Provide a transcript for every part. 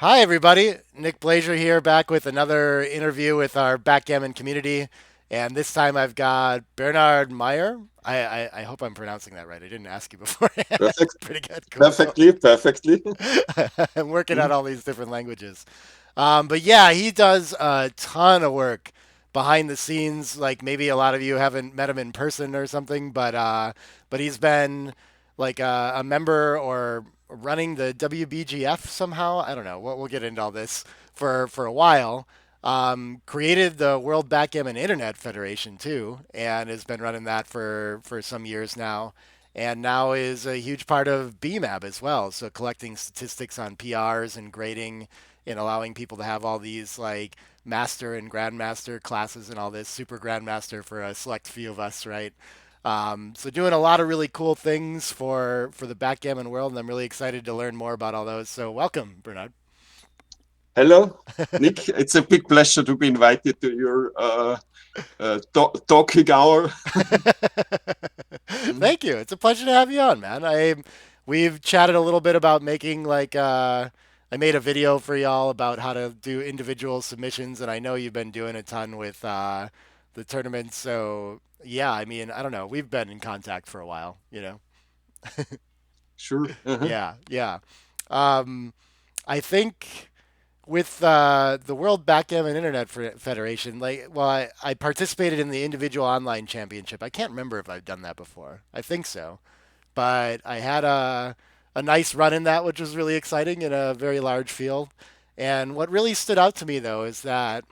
Hi, everybody. Nick Blazer here, back with another interview with our backgammon community. And this time I've got Bernhard Mayr. I hope I'm pronouncing that right. I didn't ask you beforehand. Perfect. Pretty good. Cool, cool. Perfectly. I'm working Mhm. out all these different languages. But yeah, he does a ton of work behind the scenes. Like maybe a lot of you haven't met him in person or something, but he's been like a member or running the WBGF somehow. I don't know. We'll get into all this for a while. Created the World Backgammon Internet Federation too, and has been running that for some years now. And now is a huge part of BMAB as well. So collecting statistics on PRs and grading and allowing people to have all these like master and grandmaster classes and all this super grandmaster for a select few of us, right? So doing a lot of really cool things for the backgammon world, and I'm really excited to learn more about all those. So welcome, Bernard. Hello, Nick. It's a big pleasure to be invited to your talking hour. Mhm. Thank you. It's a pleasure to have you on, man. We've chatted a little bit about making I made a video for y'all about how to do individual submissions, and I know you've been doing a ton with the tournaments. So yeah, I mean, I don't know. We've been in contact for a while, you know. Sure. Yeah, yeah. Um, I think with the World Backgammon Internet Federation, I participated in the individual online championship. I can't remember if I've done that before. I think so, but I had a nice run in that, which was really exciting in a very large field. And what really stood out to me though is that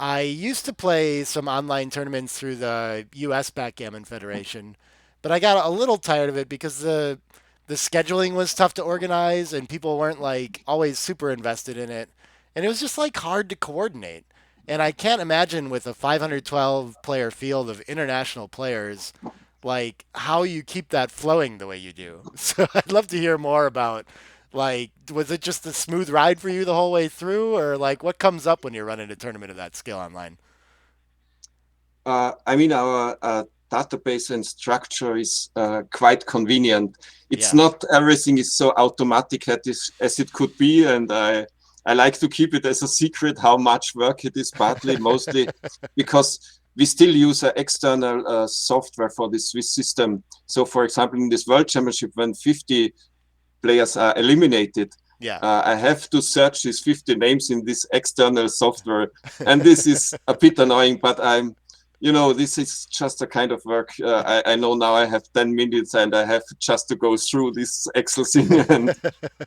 I used to play some online tournaments through the U.S. Backgammon Federation, but I got a little tired of it because the scheduling was tough to organize and people weren't like always super invested in it, and it was just like hard to coordinate. And I can't imagine with a 512 player field of international players, like how you keep that flowing the way you do. So I'd love to hear more about like, was it just a smooth ride for you the whole way through, or like what comes up when you're running a tournament of that scale online? I mean, our database and structure is quite convenient. It's Yeah. not everything is so automatic as it could be, and I like to keep it as a secret how much work it is. Partly, mostly because we still use an external software for the Swiss system. So, for example, in this World Championship, when 50 players are eliminated, Yeah. I have to search these 50 names in this external software. And this is a bit annoying, but this is just a kind of work. I know now I have 10 minutes and I have just to go through this Excel thing.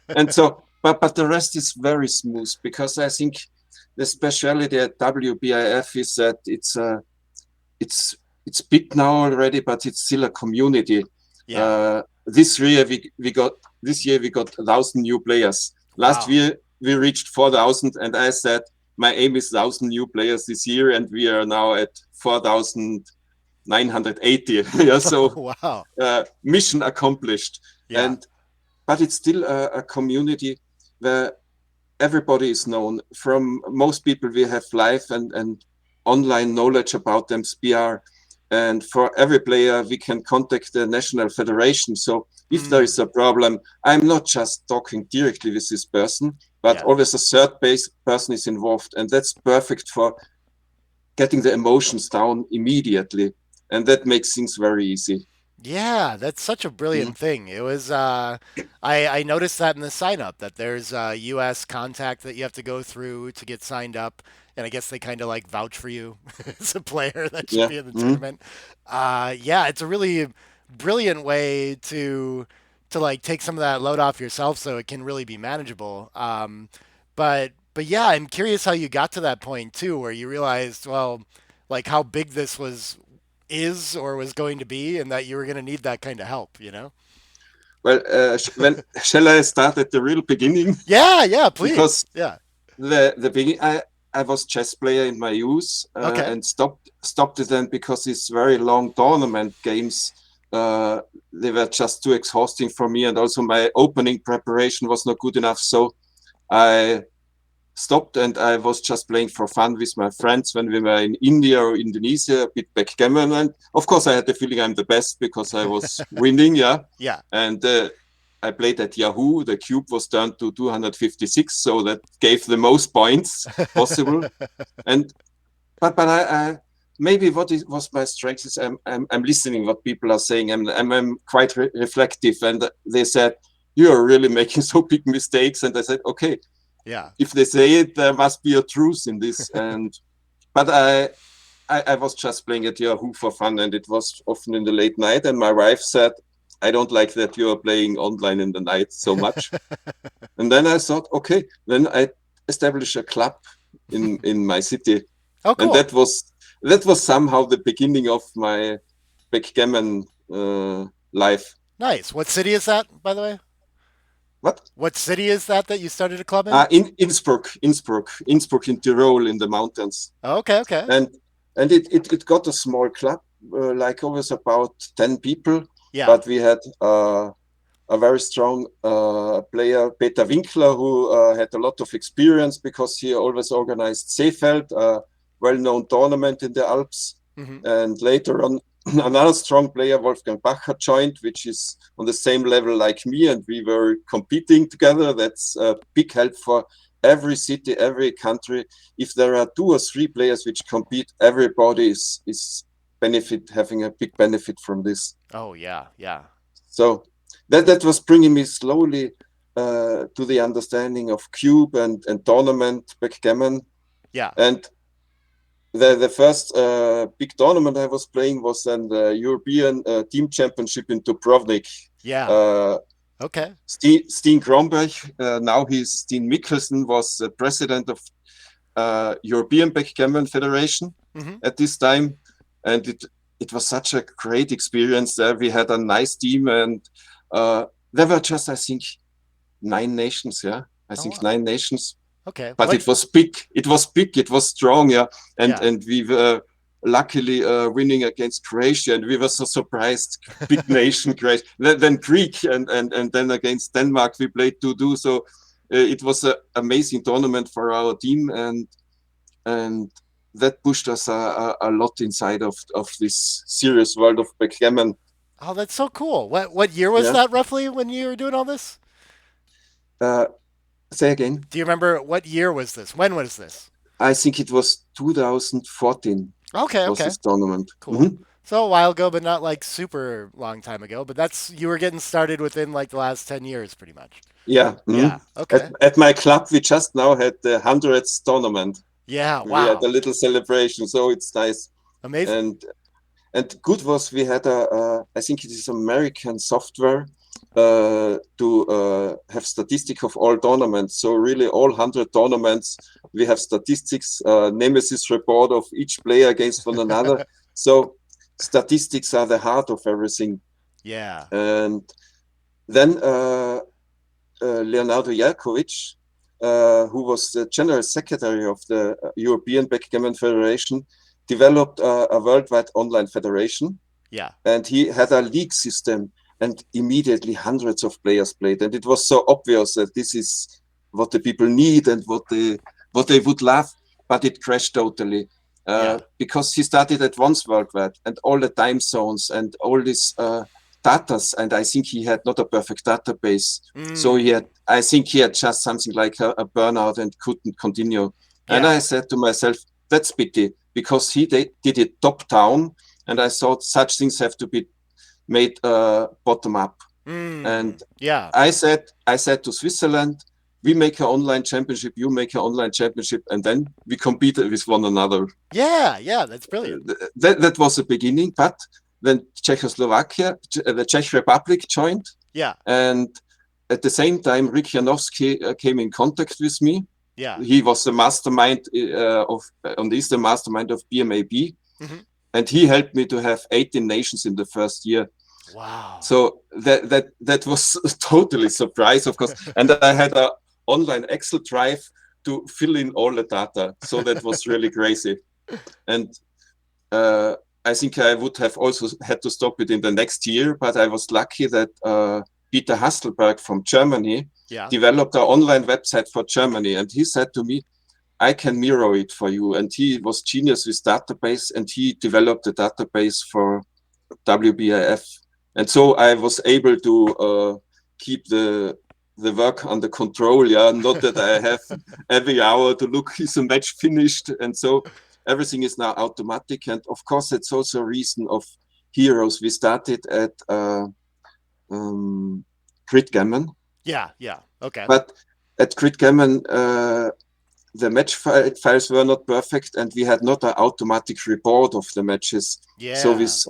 And so, but the rest is very smooth because I think the specialty at WBIF is that it's it's big now already, but it's still a community. Yeah. This year we got 1,000 new players. Last Wow. year we reached 4,000, and I said my aim is 1,000 new players this year, and we are now at 4,980. Yeah, so Wow. mission accomplished. Yeah. And but it's still a community where everybody is known. From most people, we have live and online knowledge about them, SPR. And for every player, we can contact the national federation. So if there Mm. is a problem, I'm not just talking directly with this person, but Yeah. always a third base person is involved. And that's perfect for getting the emotions down immediately. And that makes things very easy. Yeah, that's such a Mm. brilliant thing. It was I noticed that in the sign up that there's a US contact that you have to go through to get signed up, and I guess they kind of like vouch for you as a player that should Yeah. be in the Mm. tournament. Yeah, it's a really brilliant way to like take some of that load off yourself so it can really be manageable. But yeah, I'm curious how you got to that point too, where you realized, well, like how big this is or was going to be, and that you were going to need that kind of help, you know? Well, shall I start at the real beginning? Yeah, yeah, please. Because Yeah. the beginning, I was chess player in my youth Okay. and stopped it then because these very long tournament games they were just too exhausting for me, and also my opening preparation was not good enough. So I stopped and I was just playing for fun with my friends when we were in India or Indonesia, a bit backgammon. And of course, I had the feeling I'm the best because I was winning, yeah. Yeah. And I played at Yahoo. The cube was turned to 256, so that gave the most points possible. And but I maybe was my strength is I'm listening what people are saying. I'm quite reflective, and they said you are really making so big mistakes, and I said okay, Yeah. if they say it, there must be a truth in this. And but I was just playing at Yahoo for fun, and it was often in the late night. And my wife said, I don't like that you are playing online in the night so much. And then I thought, okay, then I established a club in my city, Oh, and cool. that was somehow the beginning of my backgammon life. Nice. What city is that, by the way? What? What city is that you started a club in? In Innsbruck in Tyrol in the mountains. Oh, okay, okay. And it got a small club, like always about 10 people, Yeah. but we had a very strong player, Peter Winkler, who had a lot of experience because he always organized Seefeld, a well-known tournament in the Alps. Hmm. And later on, another strong player, Wolfgang Bacher, joined, which is on the same level like me, and we were competing together. That's a big help for every city, every country. If there are 2 or 3 players which compete, everybody is having a big benefit from this. Oh, yeah, yeah. So that was bringing me slowly to the understanding of cube and tournament backgammon. Yeah. And the first big tournament I was playing was then the European Team Championship in Dubrovnik. Yeah. Uh, Okay. Steen Kromberg, now he's Steen Mikkelsen, was president of European Backgammon Federation Hmm. at this time, and it was such a great experience there. We had a nice team, and there were just I think 9 nations. Yeah, I Oh, think wow. 9 nations, Okay. but What? it was big. It was big. It was strong. Yeah, Yeah. and we were luckily winning against Croatia, and we were so surprised. Big nation, Croatia. Then Greek, and then against Denmark we played 2-2. So it was an amazing tournament for our team, and that pushed us a lot inside of this serious world of backgammon. Oh, that's so cool. What year was Yeah. that roughly when you were doing all this? Uh, Say again. Do you remember what year was this? When was this? I think it was 2014 Okay, was okay. this tournament. Cool. So a while ago, but not like super long time ago. But that's you were getting started within like the last 10 years, pretty much. Yeah. Yeah. Okay. At my club, we just now had the 100th tournament. Yeah. We had a Wow. little celebration, so it's nice. Amazing. And good was we had I think it is American software to have statistic of all tournaments. So really all 100 tournaments, we have statistics, nemesis report of each player against one another. So statistics are the heart of everything. Yeah. And then Leonardo Jerkovic, who was the general secretary of the European Backgammon Federation, developed a worldwide online federation, Yeah. and he had a league system, and immediately hundreds of players played, and it was so obvious that this is what the people need and what they would love, but it crashed totally Yeah. because he started at once worldwide, and all the time zones and all this datas, and I think he had not a perfect database, so Mm. I think he had just something like a burnout and couldn't continue. And Yeah. I said to myself, that's pity, because he did it top down, and I thought such things have to be made bottom up. Mm. And Yeah. I said to Switzerland, we make an online championship, you make an online championship, and then we compete with one another. Yeah. Yeah. That's brilliant. That was the beginning. But then Czechoslovakia, the Czech Republic joined, Yeah. and at the same time, Rick Janowski came in contact with me. Yeah. He was the mastermind he's the mastermind of BMAB, Hmm. and he helped me to have 18 nations in the first year. Wow. So that was totally surprise, of course. And I had a online Excel drive to fill in all the data. So that was really crazy. And I think I would have also had to stop it in the next year, but I was lucky that Peter Hasselberg from Germany Yeah. developed an online website for Germany. And he said to me, I can mirror it for you. And he was genius with database, and he developed a database for WBIF. And so I was able keep the work under control. Yeah, not that I have every hour to look, is a match finished? And so everything is now automatic. And of course, it's also a reason of heroes. We started at Grid Gammon, Yeah, yeah. Okay. but at Grid Gammon, the match files were not perfect, and we had not an automatic report of the matches. So Yeah. with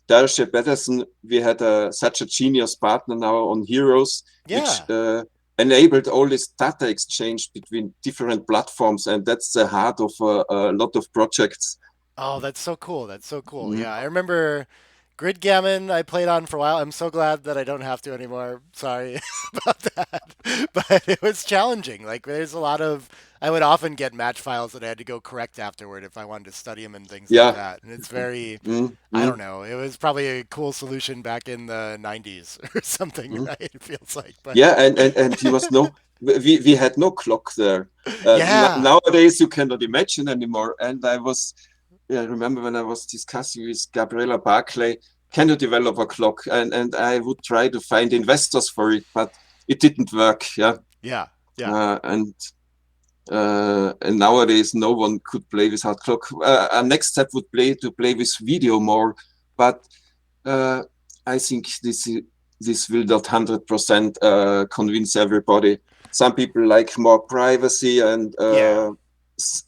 Darshia Pedersen, we had such a genius partner now on Heroes, which Yeah. enabled all this data exchange between different platforms, and that's the heart of a lot of projects. Oh, that's so cool. That's so cool. Mm. Yeah, I remember Grid Gammon I played on for a while. I'm so glad that I don't have to anymore. Sorry about that. But it was challenging. Like there's a lot of I would often get match files that I had to go correct afterward if I wanted to study them and things like Yeah. that. And it's very Mm, I don't mm, know. It was probably a cool solution back in the 90s or something, mm. right? It feels like. But Yeah, and he was no, we had no clock there. yeah. Nowadays, you cannot imagine anymore. And I remember when I was discussing with Gabriela Barclay, can you develop a clock? And I would try to find investors for it, but it didn't work. Yeah. Yeah. Yeah. Uh, and and nowadays, no one could play without clock. Our next step would play to play with video more, but uh, I think this will not 100% convince everybody. Some people like more privacy, and Yeah.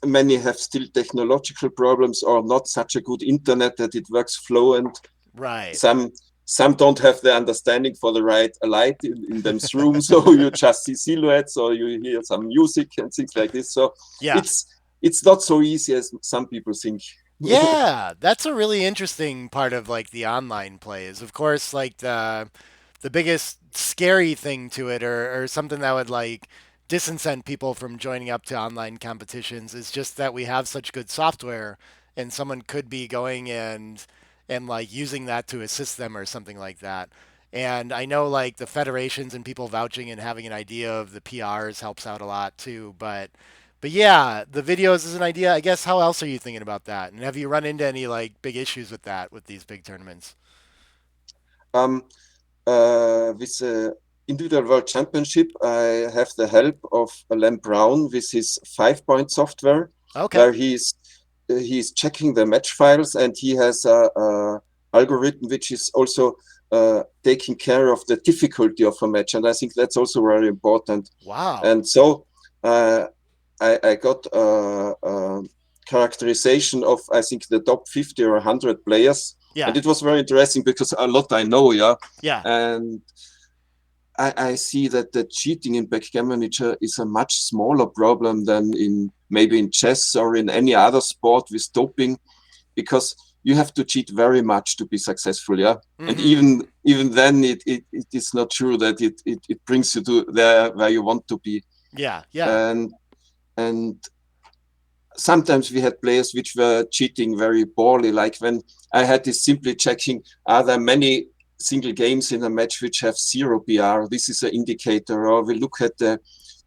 many have still technological problems or not such a good internet that it works fluent. Right. Some don't have the understanding for the right light in them's room, so you just see silhouettes or you hear some music and things like this. So Yeah. it's it's not so easy as some people think. Yeah, that's a really interesting part of like the online plays. Of course, like the biggest scary thing to it or something that would like disincent people from joining up to online competitions is just that we have such good software and someone could be going and like using that to assist them or something like that. And I know like the federations and people vouching and having an idea of the PRs helps out a lot too, but yeah, the videos is an idea. I guess how else are you thinking about that? And have you run into any like big issues with that with these big tournaments? um, with the individual world championship, I have the help of Len Brown with his 5-point software, Okay. where he's checking the match files, and he has a algorithm which is also taking care of the difficulty of a match, and I think that's also very important. Wow. And so uh, I got a characterization of, I think, the top 50 or 100 players, and Yeah. it was very interesting because a lot I know, yeah, Yeah. and I see that the cheating in backgammon is a much smaller problem than in maybe in chess or in any other sport with doping, because you have to cheat very much to be successful, yeah. And Mm-hmm. even then, it is not true that it brings you to there where you want to be. Yeah. Yeah. And and sometimes we had players which were cheating very poorly. Like when I had this simply checking, are there many single games in a match which have zero PR? This is an indicator. Or we look at the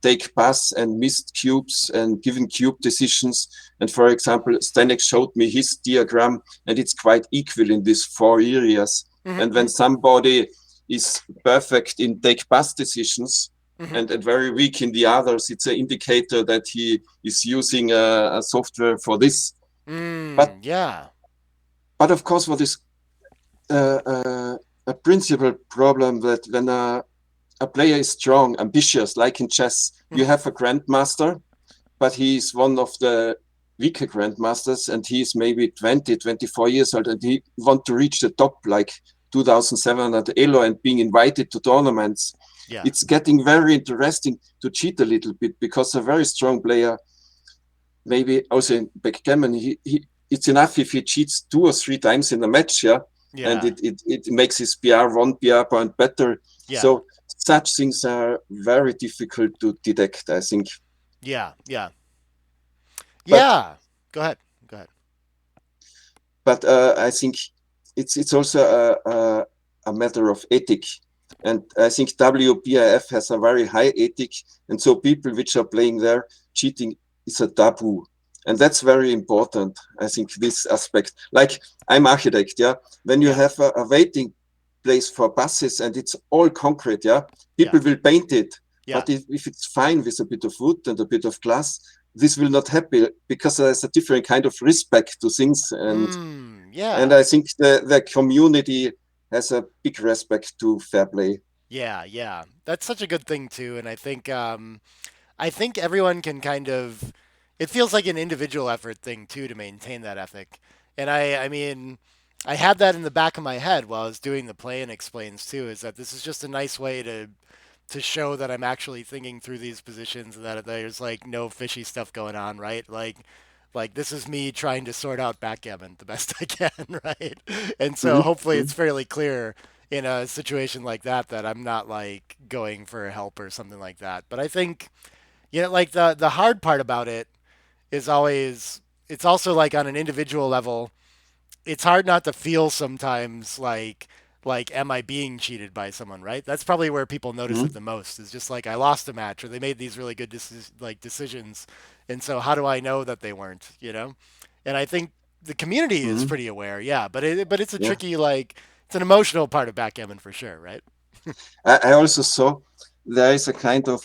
take pass and missed cubes and given cube decisions. And for example, Stanek showed me his diagram, and it's quite equal in these 4 areas. And Mm-hmm. when somebody is perfect in take pass decisions, Mm-hmm. and very weak in the others, it's an indicator that he is using a software for this. But Yeah. of course, what is a principal problem that when a player is strong, ambitious, like in chess, you Mm-hmm. have a grandmaster, but he is one of the weaker grandmasters, and he is maybe 20, 24 years old, and he want to reach the top, like 2007 at Elo, and being invited to tournaments. Yeah. It's getting very interesting to cheat a little bit, because a very strong player, maybe also in backgammon, it's enough if he cheats 2 or 3 times in a match, yeah, and Yeah. it makes his PR 1 PR point better. Yeah. So such things are very difficult to detect, I think. Yeah. Yeah. But Yeah. Go ahead. Go ahead. I think it's also a matter of ethic, and I think WBIF has a very high ethic, and so people which are playing there, cheating is a taboo, and that's very important. I think this aspect, like I'm architect, yeah, when you Yeah. have a waiting place for buses and it's all concrete, yeah, Yeah. people will paint it. Yeah. But if it's fine with a bit of wood and a bit of glass, this will not happen because there's a different kind of respect to things. And Yeah. I think the community has a big respect to fair play. Yeah. Yeah. That's such a good thing too, and I think everyone can kind of. It feels like an individual effort thing too to maintain that ethic, and I mean, I had that in the back of my head while I was doing the play and explains too. Is that this is just a nice way to show that I'm actually thinking through these positions and that there's like no fishy stuff going on, right? Like this is me trying to sort out backgammon the best I can, right? And so Mm-hmm. hopefully Mm-hmm. it's fairly clear in a situation like that I'm not like going for help or something like that. But I think like the hard part about it is always it's also like on an individual level it's hard not to feel sometimes like am I being cheated by someone, right? That's probably where people notice it the most is just like I lost a match or they made these really good decisions, and so how do I know that they weren't, and I think the community is Mm-hmm. pretty aware, yeah, but it's a Yeah. tricky, like it's an emotional part of backgammon for sure, right? I also saw there is a kind of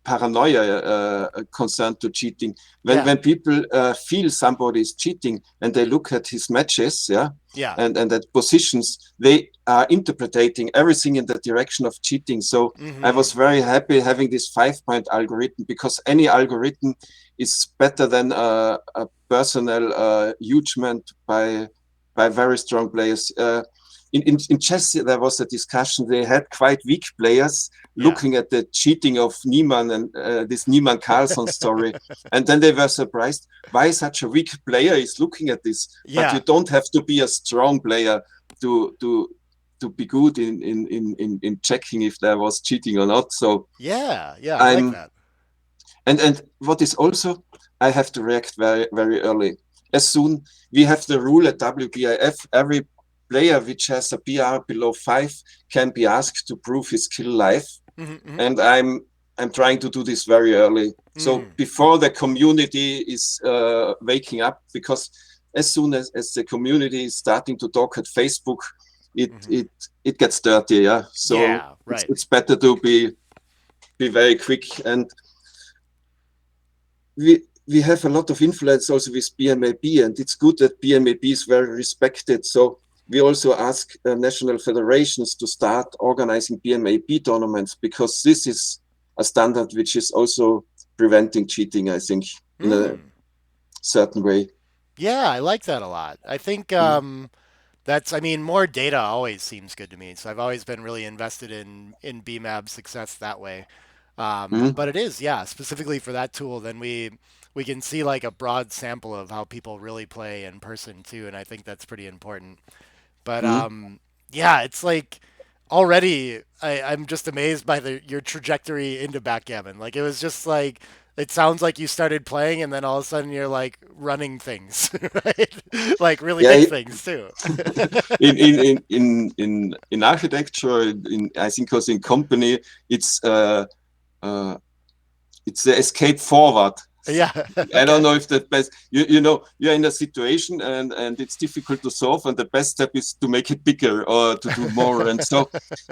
paranoia concerned to cheating. Yeah. When people feel somebody is cheating and they look at his matches, yeah, Yeah. and at positions, they are interpreting everything in the direction of cheating. So I was Mm-hmm. very happy having this 5 point algorithm because any algorithm is better than a personal judgment by very strong players. In chess, there was a discussion. They had quite weak players Yeah. looking at the cheating of Niemann and this Niemann Carlson story. And then they were surprised why such a weak player is looking at this. But you Yeah. don't have to be a strong player to be good in checking if there was cheating or not. So Yeah. Yeah. I like I'm that. and what is also I have to react very very early. As soon we have the rule at WBIF, every player which has a PR below 5 can be asked to prove his skill live, Mm-hmm. and I'm trying to do this very early, so Mm. before the community is waking up, because as soon as the community is starting to talk at Facebook, it Mm-hmm. it it gets dirty, yeah. So Yeah. Right. it's better to be very quick, and we have a lot of influence also with BMAB, and it's good that BMAB is very respected. So we also ask national federations to start organizing BMAB tournaments, because this is a standard which is also preventing cheating, I think, in a Mm. certain way. Yeah, I like that a lot. I think Mm. I mean, more data always seems good to me. So I've always been really invested in BMAB success that way. Mm. But it is, yeah, specifically for that tool, then we can see like a broad sample of how people really play in person too, and I think that's pretty important. But Mm. yeah, it's like already I'm just amazed by your trajectory into backgammon. Like it was just like it sounds like you started playing and then all of a sudden you're like running things, right? Like really big Yeah, things too. in architecture, in I think also in company, it's uh, uh, it's the escape forward. Yeah. I don't Okay. know if the best, you know, you're in a situation and it's difficult to solve, and the best step is to make it bigger or to do more. And so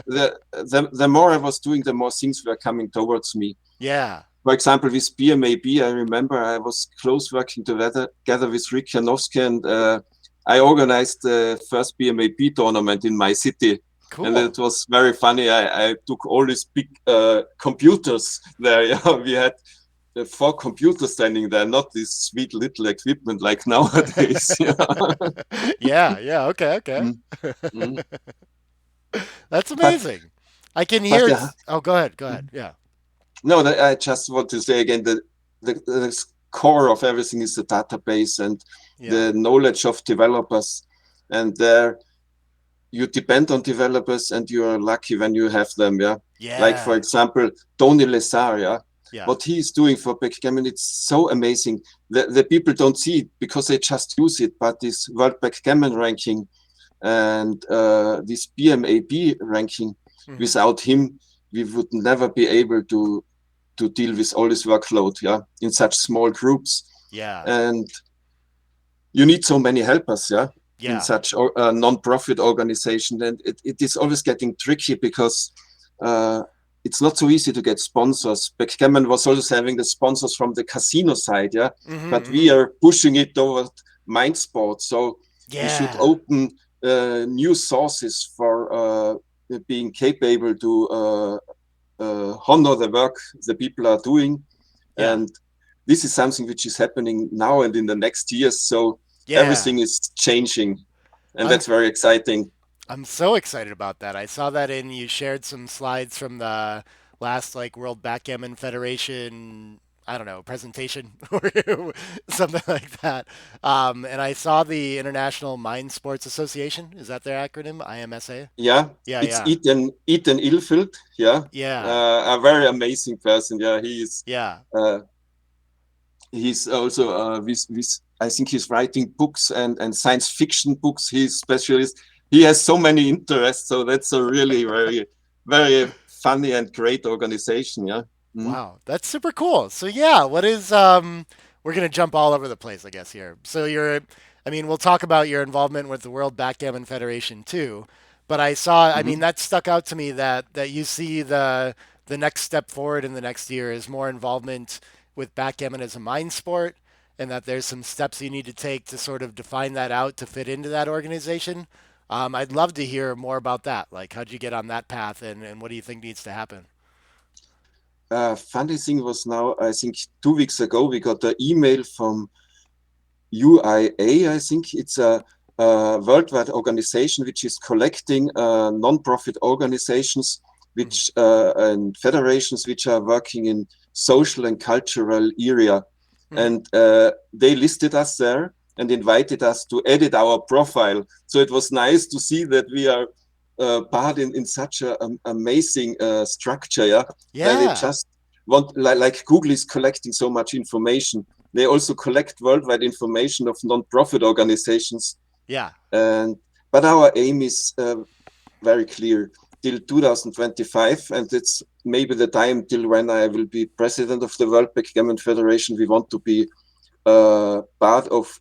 the more I was doing, the more things were coming towards me. Yeah. For example, with BMAB, I remember I was close working together with Rick Janowski, and I organized the first BMAB tournament in my city. And Cool. it was very funny. I took all these big computers there. Yeah, we had 4 computers standing there, not this sweet little equipment like nowadays. Yeah. Yeah. Yeah. Okay. Okay. Mm, mm. That's But amazing. I can but hear it's. Oh, go ahead. Go ahead. Yeah. no, I just want to say again that the core of everything is the database and Yeah. the knowledge of developers, and there you depend on developers, and you are lucky when you have them. Yeah, like for Yeah. example, Tony Lesar. Yeah, Yeah. what he is doing for backgammon, it's so amazing. The people don't see it because they just use it, but this World Backgammon ranking and this BMAB ranking, Hmm. without him, we would never be able to deal with all this workload, yeah, in such small groups. Yeah. And you need so many helpers, yeah. in Yeah. such a non-profit organization, and it is always getting tricky because uh, it's not so easy to get sponsors. Backgammon was also having the sponsors from the casino side, yeah, but we Mm-hmm. are pushing it toward mind sports. So we should Yeah. open new sources for being capable to honor the work the people are doing. Yeah. And this is something which is happening now and in the next years. So Yeah. everything is changing, and I'm that's very exciting. I'm so excited about that. I saw that in you shared some slides from the last like World Backgammon Federation, I don't know, presentation or something like that. And I saw the International Mind Sports Association. Is that their acronym? IMSA? Yeah, Yeah, it's yeah. Ethan Ilfeld. Yeah, Yeah. a very amazing person. Yeah, Yeah. uh, he's also with I think he's writing books and science fiction books. He's specialist. He has so many interests. So that's a really very funny and great organization. Yeah. Mm-hmm. Wow, that's super cool. So yeah, what is we're gonna jump all over the place, I guess here. So you're I mean, we'll talk about your involvement with the World Backgammon Federation too, but I saw I mean Mm-hmm. that stuck out to me that you see the next step forward in the next year is more involvement with backgammon as a mind sport and that there's some steps you need to take to sort of define that out to fit into that organization. I'd love to hear more about that. Like, how'd you get on that path, and what do you think needs to happen? Funny thing was now, I think 2 weeks ago, we got an email from UIA. I think it's a worldwide organization which is collecting non-profit organizations Mhm. which and federations which are working in social and cultural area. Mhm. And they listed us there and invited us to edit our profile. So it was nice to see that we are part in such an amazing structure, yeah, where they Yeah. just want, like Google is collecting so much information. They also collect worldwide information of non-profit organizations. Yeah. And but our aim is very clear till 2025, and it's maybe the time till when I will be president of the World Backgammon Federation. We want to be part of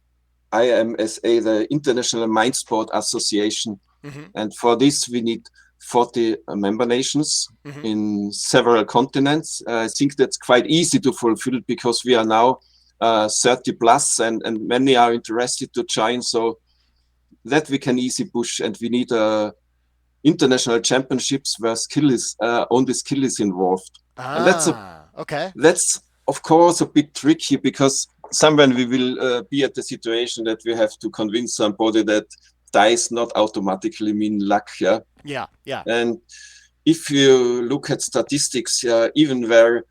IMSA, the International Mind Sport Association, Hmm. and for this we need 40 member nations Hmm. in several continents. I think that's quite easy to fulfill because we are now 30 plus, and many are interested to join. So that we can easy push, and we need international championships where skill is only skill is involved, and Ah, okay. that's of course a bit tricky because somewhere we will be at the situation that we have to convince somebody that dice not automatically mean luck. Yeah, Yeah, yeah. and if you look at statistics, even where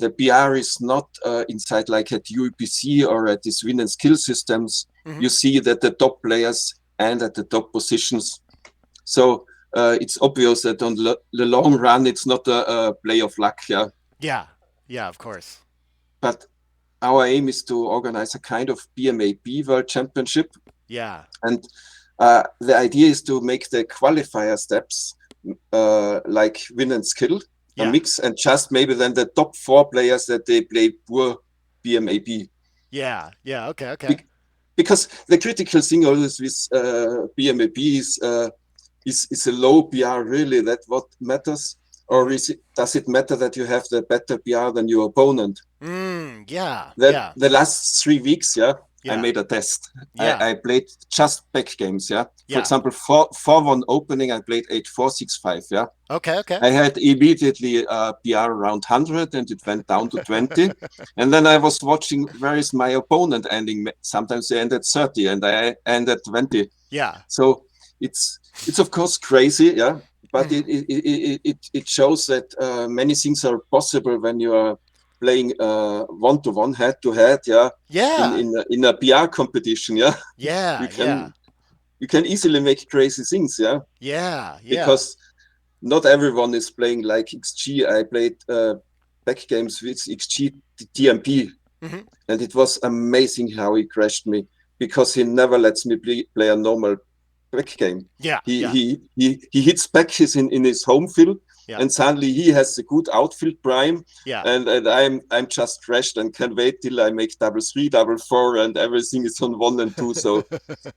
the PR is not inside like at UEPC or at these win and skill systems, Hmm. you see that the top players and at the top positions. So it's obvious that on the long run, it's not a play of luck. Yeah, Yeah, yeah, of course. but our aim is to organize a kind of BMAB World Championship, Yeah, and the idea is to make the qualifier steps like win and skill, a yeah, mix, and just maybe then the top four players that they play poor BMAB. yeah, yeah. Okay, okay. Because the critical thing always with BMAB is a low PR really that what matters, or Hmm. does it matter that you have the better PR than your opponent? Yeah, That yeah, the last 3 weeks, yeah, I yeah, made a test. yeah, I played just back games, yeah. For yeah. example, 4-1 opening, I played 8-4-6-5, yeah. Okay, okay. I had immediately a PR around 100 and it went down to 20. And then I was watching where is my opponent ending. Sometimes they end at 30 and I end at 20. Yeah. So it's of course crazy, yeah. But Hmm. it shows that many things are possible when you are playing one to one, head to head, yeah. Yeah, In a PR competition, yeah. yeah, You yeah, can you can easily make crazy things, yeah. yeah, yeah. Because not everyone is playing like XG. I played back games with XG TMP, Hmm. and it was amazing how he crashed me because he never lets me play a normal back game. Yeah, He yeah, he he hits back in his home field, yeah, and suddenly he has a good outfield prime, yeah. and I'm just crashed and can't wait till I make double three, double four, and everything is on 1 and 2. So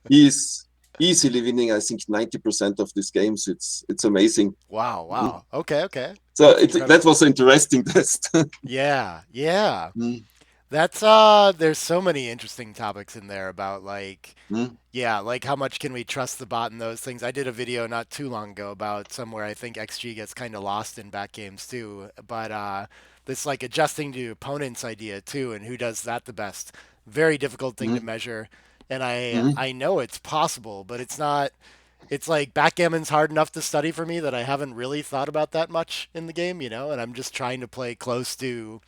he's easily winning, I think, 90% of these games. It's amazing. Wow, Mm. wow. Okay, okay. So That's that incredible. was an interesting test. Yeah, yeah. Mm, That's there's so many interesting topics in there about like mm, yeah, like how much can we trust the bot and those things. I did a video not too long ago about somewhere I think XG gets kind of lost in back games too, but this like adjusting to opponents idea too and who does that the best. Very difficult thing to mm, measure. And I mm. I know it's possible, but it's not it's like backgammon's hard enough to study for me that I haven't really thought about that much in the game, you know, and I'm just trying to play close to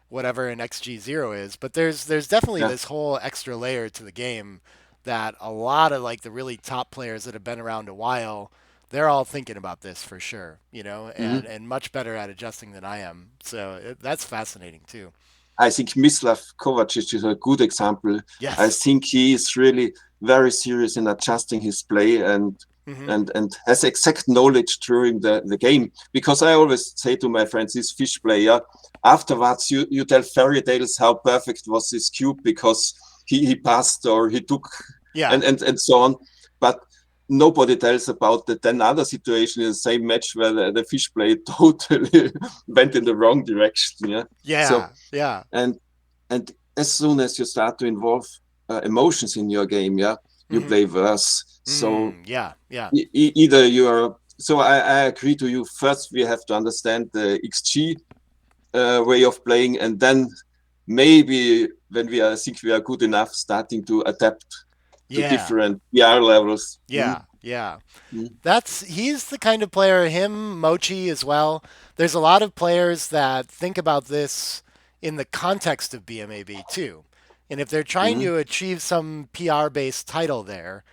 whatever an XG0 is. But there's definitely Yeah. this whole extra layer to the game that a lot of like the really top players that have been around a while, they're all thinking about this for sure, you know, Mhm. and much better at adjusting than I am. So that's fascinating too. I think Mislav Kovacic is a good example. I Yes. think he is really very serious in adjusting his play Hmm. and has exact knowledge during the game. Because I always say to my friends, this fish player, afterwards you tell fairy tales how perfect was his cube because he passed or he took Yeah. and so on. But nobody tells about the 10 other situation in the same match where the fish play totally went in the wrong direction. Yeah. So Yeah. Yeah. and and as soon as you start to involve emotions in your game, yeah, you Hmm. play worse. So Yeah. Yeah. either you are. So I agree to you. First, we have to understand the XG way of playing, and then maybe when we are, I think we are good enough, starting to adapt to Yeah. different PR levels. Yeah. Yeah. Mm, That's he's the kind of player, him, Mochi as well. There's a lot of players that think about this in the context of BMAB too. And if they're trying mm, to achieve some PR based title there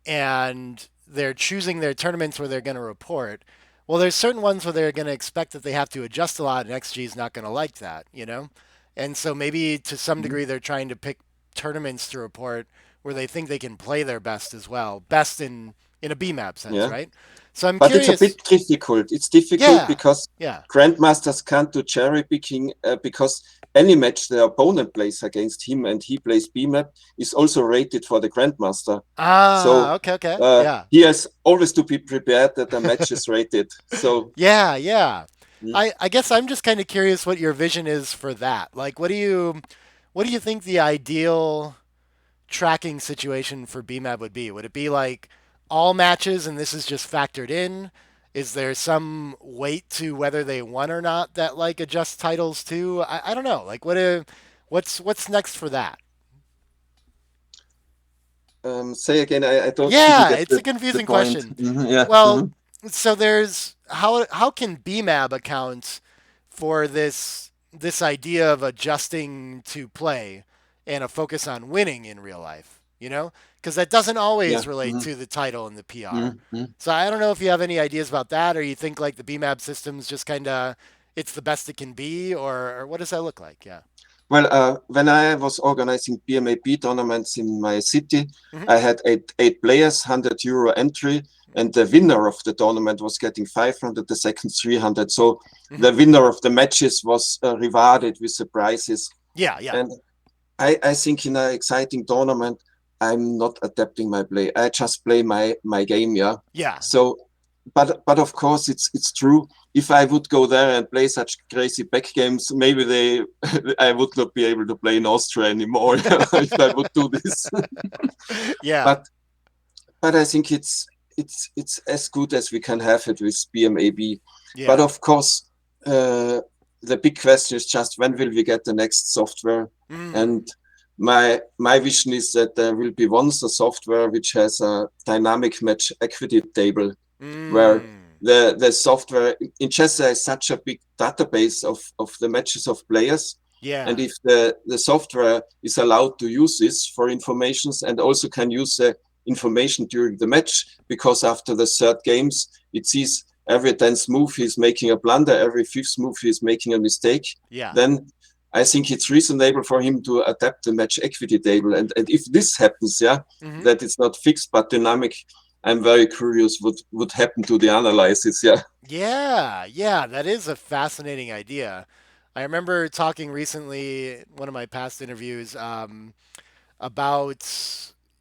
and they're choosing their tournaments where they're going to report, well, there's certain ones where they're going to expect that they have to adjust a lot, and XG is not going to like that, you know? And so maybe to some mm. degree they're trying to pick tournaments to report where they think they can play their best as well, best in a BMAP sense, Yeah. right? So I'm But it's a curious. bit difficult. It's difficult Yeah, because yeah. grandmasters can't do cherry picking because any match the opponent plays against him and he plays BMAP is also rated for the grandmaster. Ah, So okay, okay. Yeah. he has always to be prepared that the match is rated. So Yeah, yeah. mm, I guess I'm just kind of curious what your vision is for that. Like what do you think the ideal tracking situation for BMAB would be? Would it be like all matches and this is just factored in? Is there some weight to whether they won or not that like adjusts titles too? I don't know. Like what's next for that? say again, I don't didn't Yeah, get it's a the confusing point. question. Yeah. Well, so there's how can BMAB account for this idea of adjusting to play and a focus on winning in real life, you know? Because that doesn't Yeah. always relate to the title and the PR. Mm-hmm. So I don't know if you have any ideas about that or you think like the BMAB system's just kind of it's the best it can be or what does that look like? Yeah. Well, when I was organizing BMAB tournaments in my city, Hmm. I had eight players, €100 entry, and the winner of the tournament was getting 500, the second 300. So Hmm. the winner of the matches was rewarded with the prizes. Yeah, yeah. And I think in an exciting tournament, I'm not adapting my play. I just play my game, yeah. Yeah. So, but of course, it's true. If I would go there and play such crazy back games, maybe they I would not be able to play in Austria anymore if I would do this. Yeah. but but I think it's as good as we can have it with BMAB. But Yeah. of course, the big question is just when will we get the next software? Mm. And my vision is that there will be once a software which has a dynamic match equity table where Mm. the software in chess there is such a big database of the matches of players. And Yeah. if the software is allowed to use this for informations and also can use the information during the match, because after the third games, it sees every 10th move he's making a blunder, every fifth move he's making a mistake, Yeah. then I think it's reasonable for him to adapt the match equity table. And if this happens, yeah, Hmm. that it's not fixed but dynamic, I'm very curious what would happen to the analysis. Yeah. Yeah, yeah, that is a fascinating idea. I remember talking recently, one of my past interviews, about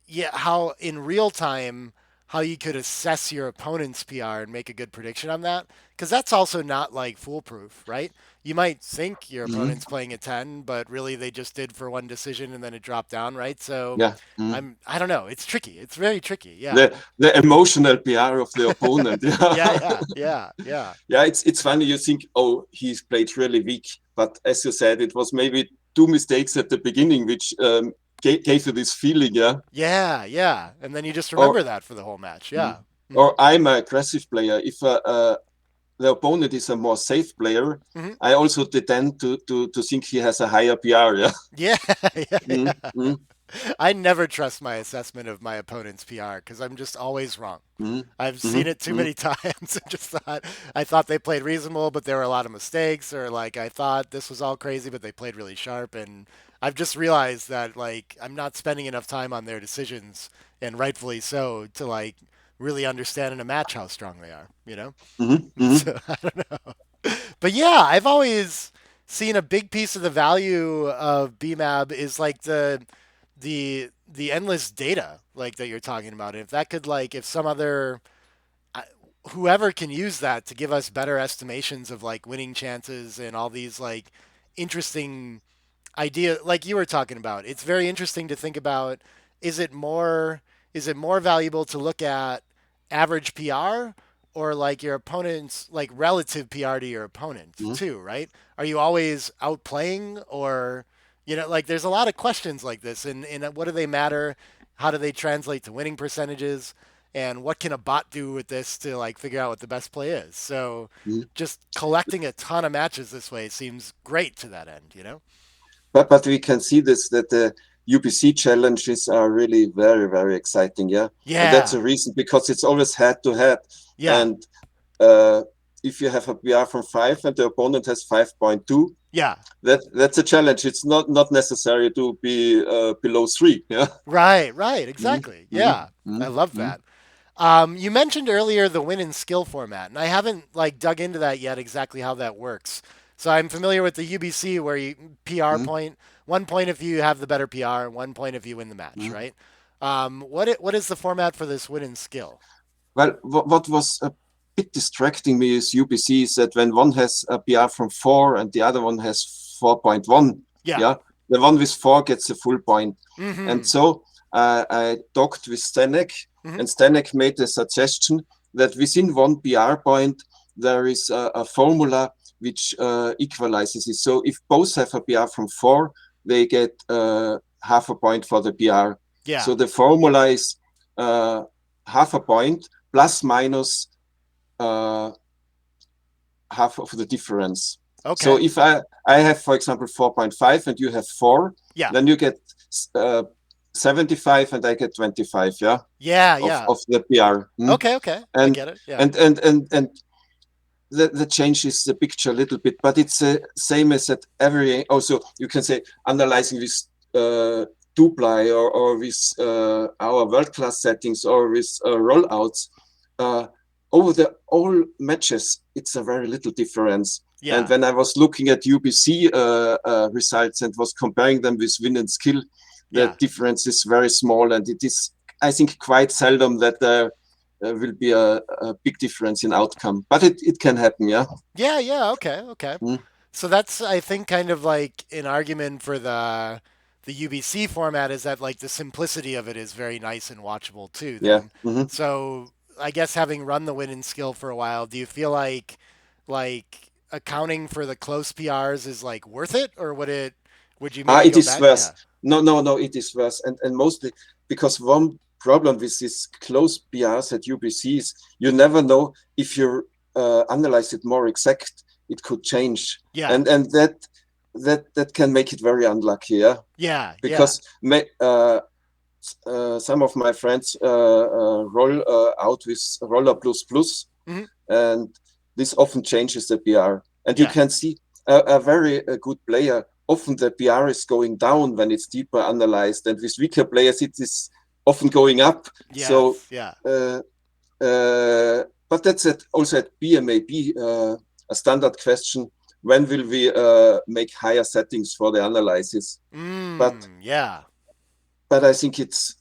yeah, how in real time how you could assess your opponent's PR and make a good prediction on that, because that's also not like foolproof, right? You might think your Mhm. opponent's playing a 10, but really they just did for one decision and then it dropped down, right? So Yeah. Mhm. I don't know, it's tricky. It's very tricky. Yeah. The emotional PR of the opponent. Yeah, Yeah. yeah, yeah, yeah. Yeah, it's funny. You think, oh, he's played really weak, but as you said, it was maybe two mistakes at the beginning which gave you this feeling. Yeah. Yeah, yeah. And then you just Or remember that for the whole match. mm, Yeah. Hmm. or I'm an aggressive player. If the opponent is a more safe player, Hmm. I also tend to think he has a higher PR. Yeah. Yeah, yeah, Mm, yeah. mm, I never trust my assessment of my opponent's PR because I'm just always wrong. mm, I've seen mm, it too mm, many times and just thought I thought they played reasonable, but there were a lot of mistakes, or like I thought this was all crazy, but they played really sharp. And I've just realized that like I'm not spending enough time on their decisions, and rightfully so, to like really understand in a match how strong they are. You know, mm, mm, so I don't know. But yeah, I've always seen a big piece of the value of BMAB is like the endless data like that you're talking about. If that could like if some other whoever can use that to give us better estimations of like winning chances and all these like interesting idea like you were talking about. It's very interesting to think about is it more is it more valuable to look at average PR or like your opponent's like relative PR to your opponent mm. too, right? Are you always outplaying or like there's a lot of questions like this and what do they matter? How do they translate to winning percentages? And what can a bot do with this to like figure out what the best play is? So Mm. just collecting a ton of matches this way seems great to that end. But we can see this that the UBC challenges are really very very exciting. Yeah, and that's Yeah. a reason because it's always head to head, Yeah. and uh, if you have a PR from 5 and the opponent has 5.2, Yeah. that's a challenge. It's not necessary to be below 3. Yeah. Right. Right. Mm, Exactly. mm, Yeah. I mm, love mm, that. You mentioned earlier the win and skill format, and I haven't like dug into that yet exactly how that works. So I'm familiar with the UBC where you PR mm, point, 1 point if you have the better PR, 1 point if you win the match, mm. right? What is the format for this win and skill? Well, what was a bit distracting me is UBC is that when one has a PR from 4 and the other one has 4.1, Yeah. yeah, the one with 4 gets a full point. And Mm-hmm. so I talked with Stanek, Mm-hmm. and Stanek made a suggestion that within one PR point, there is a formula which equalizes it. So if both have a PR from 4, they get half a point for the PR. Yeah. So the formula is uh, half a point plus minus uh, half of the difference. So Okay. if I have, for example, 4.5 and you have 4, Yeah. then you get uh, 75 and I get 25, yeah, Yeah. Yeah. of the PR. Hmm? Okay. Okay. I And get it. Yeah. and that changes the picture a little bit, but it's the same as at every. Also, you can say analyzing with Dupli or with our world class settings or with rollouts. Uh, over the all matches, it's a very little difference. And Yeah. when I was looking at UBC results and was comparing them with win and skill, the Yeah. difference is very small, and it is, I think, quite seldom that will be a big difference in outcome, but it can happen. Yeah. Yeah. Yeah. Okay. Okay. Mm, So that's I think kind of like an argument for the UBC format is that like the simplicity of it is very nice and watchable too yeah. then. Hmm. So I guess having run the win and skill for a while, do you feel like accounting for the close PRs is like worth it or would you maybe It go is back? worse. Yeah. No, it is worse, and mostly because one problem with these close PRs at UBC is you never know if you analyze it more exact, it could change, Yeah. and that can make it very unlucky. Yeah, Yeah. Yeah. because some of my friends roll out with roller plus plus, Hmm. and this often changes the PR. And you Yeah. can see a very good player. Often the PR is going down when it's deeper analyzed, and with weaker players it is often going up. So, Yes. Yeah. uh, but that's also at BMAB a standard question. When will we make higher settings for the analysis? But Yeah. but I think it's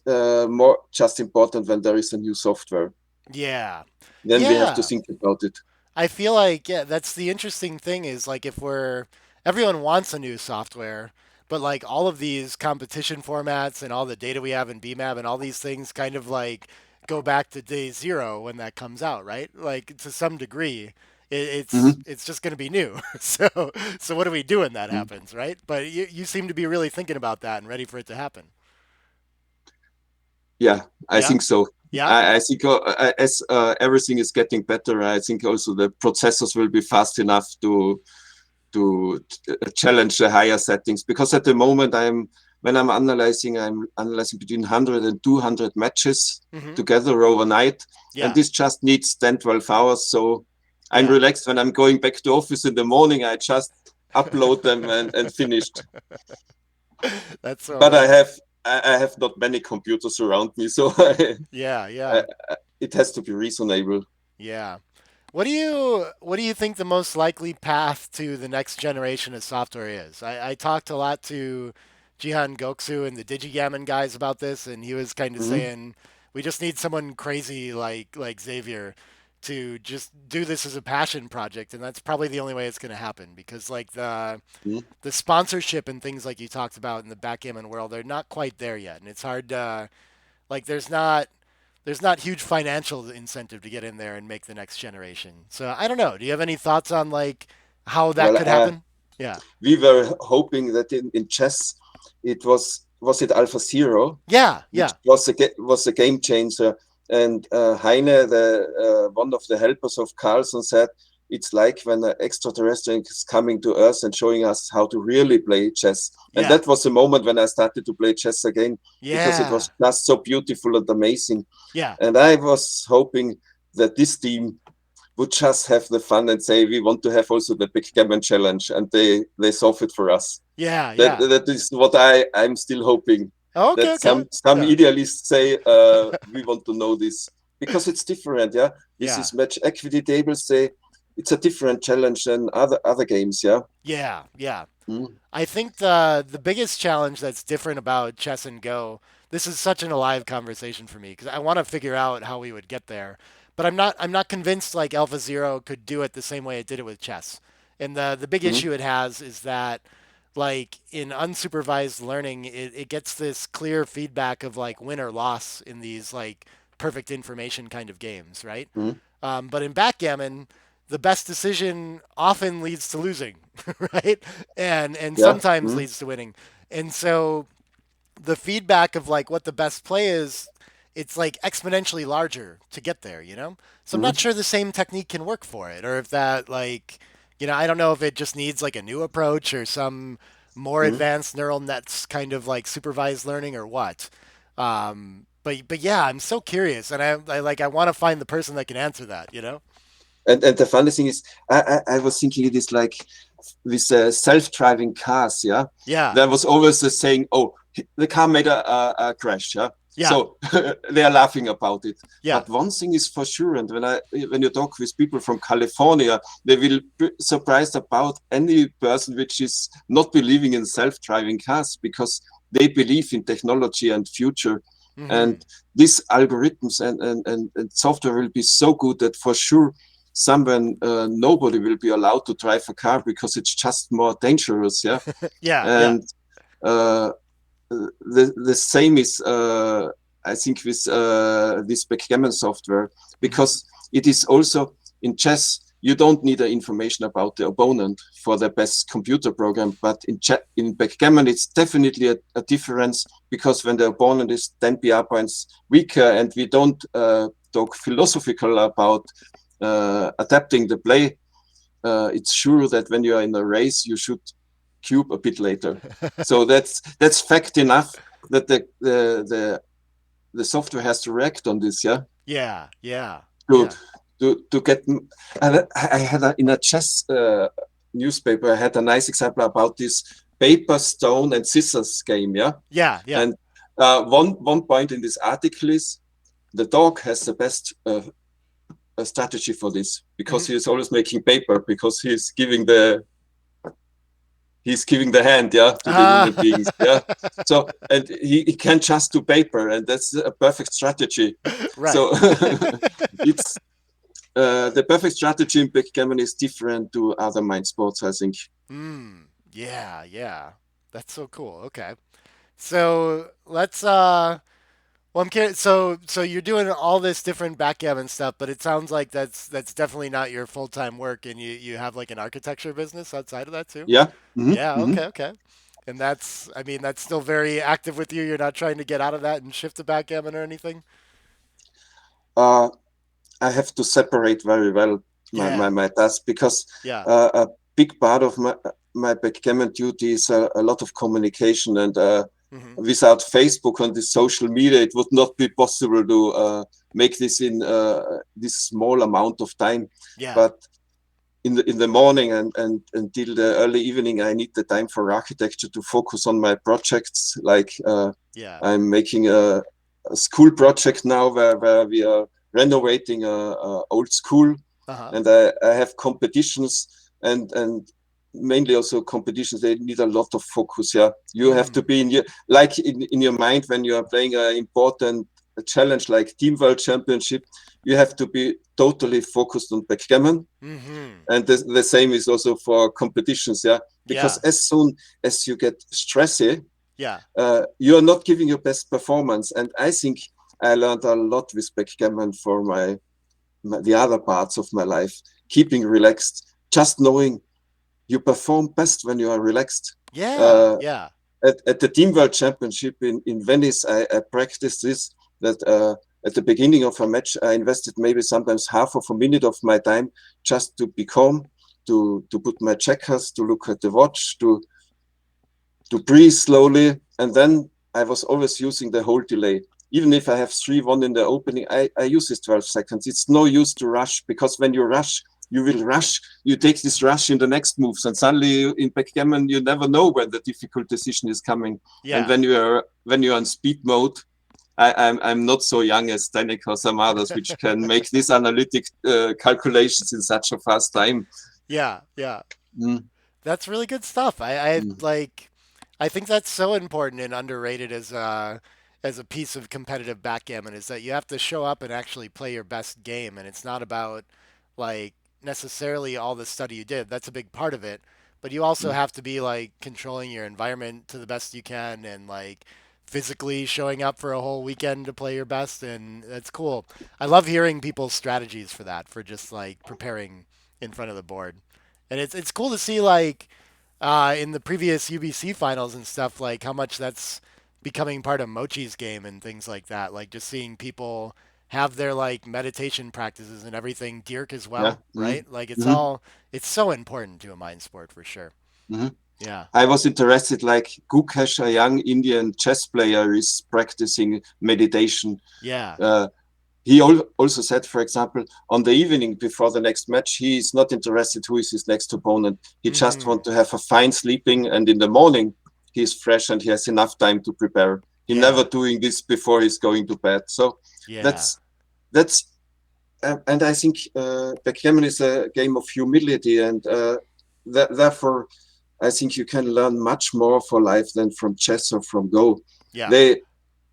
more just important when there is a new software. Yeah. Then we have to Yeah. think about it. I feel like yeah, that's the interesting thing is like if we're everyone wants a new software, but like all of these competition formats and all the data we have in BMAB and all these things kind of like go back to day zero when that comes out, right? Like to some degree, Mhm. it's just going to be new. So what do we do when that happens, right? But you seem to be really thinking about that and ready for it to happen. Yeah, I Yeah, think so. yeah, I think as everything is getting better, I think also the processors will be fast enough to challenge the higher settings. Because at the moment, when I'm analyzing between 100 and 200 matches hmm, together overnight, and yeah, this just needs 10, 12 hours. So I'm yeah. relaxed when I'm going back to office in the morning. I just upload them and finished. That's so But amazing. I have not many computers around me, so Yeah, I, yeah. it has to be reasonable. Yeah. What do you think the most likely path to the next generation of software is? I talked a lot to Jihan Goksu and the Digigammon guys about this, and he was kind of Mhm. saying we just need someone crazy like Xavier to just do this as a passion project, and that's probably the only way it's going to happen because like Mhm. the sponsorship and things like you talked about in the backgammon world, they're not quite there yet, and it's hard like there's not huge financial incentive to get in there and make the next generation. So I don't know. Do you have any thoughts on like how that Well, could happen? Yeah. we were hoping that in chess, it was it Alpha Zero, Yeah. which Yeah. was a game changer. And Heine, the one of the helpers of Carlson, said it's like when an extraterrestrial is coming to Earth and showing us how to really play chess. And Yeah. that was the moment when I started to play chess again because it Yeah. was just so beautiful and amazing. Yeah. And I was hoping that this team would just have the fun and say we want to have also the backgammon challenge, and they solve it for us. Yeah. That Yeah. that is what I'm still hoping, Oh, okay. that Okay. some Yeah. idealists say we want to know this because it's different. Yeah, this Yeah. is match equity tables. Say it's a different challenge than other games. Yeah. Yeah. Yeah. Mm. I think the biggest challenge that's different about chess and Go. This is such an alive conversation for me because I want to figure out how we would get there, but I'm not convinced like Alpha Zero could do it the same way it did it with chess. And the big Mm. issue it has is that like in unsupervised learning, it gets this clear feedback of like win or loss in these like perfect information kind of games, right? Mm. But in backgammon, the best decision often leads to losing, right? And Yeah. sometimes Mm. leads to winning. And so the feedback of like what the best play is, it's like exponentially larger to get there, you know? So I'm not Mm. sure the same technique can work for it, or if that like, I don't know if it just needs like a new approach or some more Mm. advanced neural nets kind of like supervised learning or what. But yeah, I'm so curious, and I want to find the person that can answer that, you know? And the funny thing is, I was thinking it is like with self-driving cars. Yeah, Yeah, there was always the saying, "Oh, the car made a crash." Yeah, yeah, so they are laughing about it. yeah, But one thing is for sure, and when you talk with people from California, they will be surprised about any person which is not believing in self-driving cars because they believe in technology and future. mm-hmm. And these algorithms and software will be so good that for sure someone nobody will be allowed to drive a car because it's just more dangerous. Yeah, Yeah, yeah, and uh, the same is I think with this backgammon software, mm-hmm. because it is also in chess you don't need the information about the opponent for the best computer program, but in backgammon it's definitely a difference, because when the opponent is 10 PR points weaker and we don't talk philosophical about adapting the play, it's sure that when you are in a race, you should cube a bit later. So that's fact enough that the software has to react on this, yeah, Yeah, yeah, to yeah, to get. I had in a chess newspaper. I had a nice example about this paper, stone, and scissors game, yeah, yeah, yeah. and one point in this article is the dog has the best strategy for this because Mm-hmm. he is always making paper because he's giving the he's giving the hand, yeah, to the Ah. human beings, yeah. So and he can't just do paper, and that's a perfect strategy. Right. So it's the perfect strategy in backgammon is different to other mind sports, I think. Yeah, yeah. That's so cool. Okay. So let's well I'm curious so you're doing all this different backgammon stuff, but it sounds like that's definitely not your full-time work and you have like an architecture business outside of that too? Yeah. Yeah, okay, okay. And that's I mean that's still very active with you. You're not trying to get out of that and shift to backgammon or anything? uh, I have to separate very well Yeah. my task because Yeah. a big part of my backgammon duty is a lot of communication, and Mhm. without Facebook and the social media, it would not be possible to make this in this small amount of time. Yeah. But in the morning and until the early evening, I need the time for architecture to focus on my projects. Like Yeah. I'm making a school project now where we are renovating a old school, Uh-huh. and I have competitions and mainly also competitions. They need a lot of focus. Yeah, you have to Mm. be in your like in your mind when you are playing an important challenge like Team World Championship. You have to be totally focused on backgammon, Mhm. and the same is also for competitions. Yeah, because Yeah. as soon as you get stressy, Yeah. you're not giving your best performance. And I think I learned a lot with backgammon for the other parts of my life. Keeping relaxed, just knowing you perform best when you are relaxed. Yeah. Uh, Yeah. at the Team World Championship in Venice, I practiced this that at the beginning of a match, I invested maybe sometimes half of a minute of my time just to be calm, to put my checkers, to look at the watch, to breathe slowly. And then I was always using the whole delay. Even if I have 3-1 in the opening, I use this 12 seconds. It's no use to rush, because when you rush, you will rush. You take this rush in the next moves, and suddenly in backgammon, you never know when the difficult decision is coming. And Yeah. when you're on speed mode, I'm not so young as Danik or some others, which can make these analytic calculations in such a fast time. Yeah. Yeah. Mm, That's really good stuff. I mm, like I think that's so important and underrated as a piece of competitive backgammon is that you have to show up and actually play your best game and it's not about like necessarily all the study you did. That's a big part of it, but you also mm, have to be like controlling your environment to the best you can and like physically showing up for a whole weekend to play your best and that's cool. I love hearing people's strategies for that, for just like preparing in front of the board. And it's cool to see like in the previous UBC finals and stuff like how much that's becoming part of Mochi's game and things like that. Like just seeing people have their like meditation practices and everything. Dirk as yeah. well, Mm, right? Like mm, it's so important to a mind sport for sure. mm. Yeah. I was interested, like Gukesh, a young Indian chess player, is practicing meditation. Yeah. Uh, he also said, for example, on the evening before the next match, he is not interested who is his next opponent. He just Mhm. wants to have a fine sleeping, and in the morning he is fresh and he has enough time to prepare. He never Yeah. doing this before he's going to bed. So Yeah. that's and I think backgammon is a game of humility, and therefore I think you can learn much more for life than from chess or from Go. Yeah. They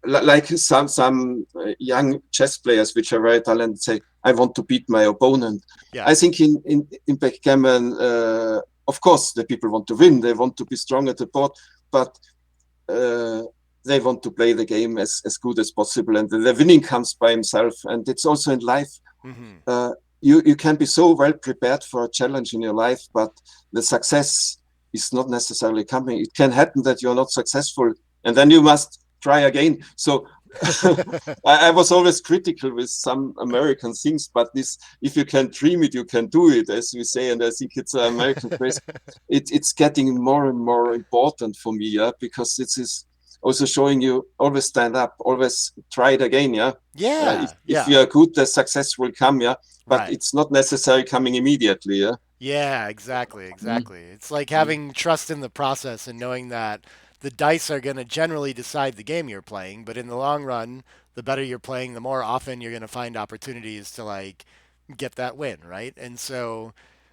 like some young chess players which are very talented say, I want to beat my opponent. Yeah. I think in backgammon, of course, the people want to win. They want to be strong at the board, but uh, they want to play the game as good as possible. And the winning comes by himself. And it's also in life. Mhm. Uh, you can be so well prepared for a challenge in your life, but the success is not necessarily coming. It can happen that you're not successful, and then you must try again. So I was always critical with some American things, but this, if you can dream it, you can do it, as we say. And I think it's an American phrase. It's getting more and more important for me, yeah, because this is also showing you always stand up, always try it again, yeah. Yeah. If Yeah. you are good, the success will come, yeah, but Right. it's not necessarily coming immediately, yeah. Yeah, exactly, Mm, exactly. It's like mm, having trust in the process and knowing that the dice are going to generally decide the game you're playing, but in the long run, the better you're playing, the more often you're going to find opportunities to like get that win, right? And so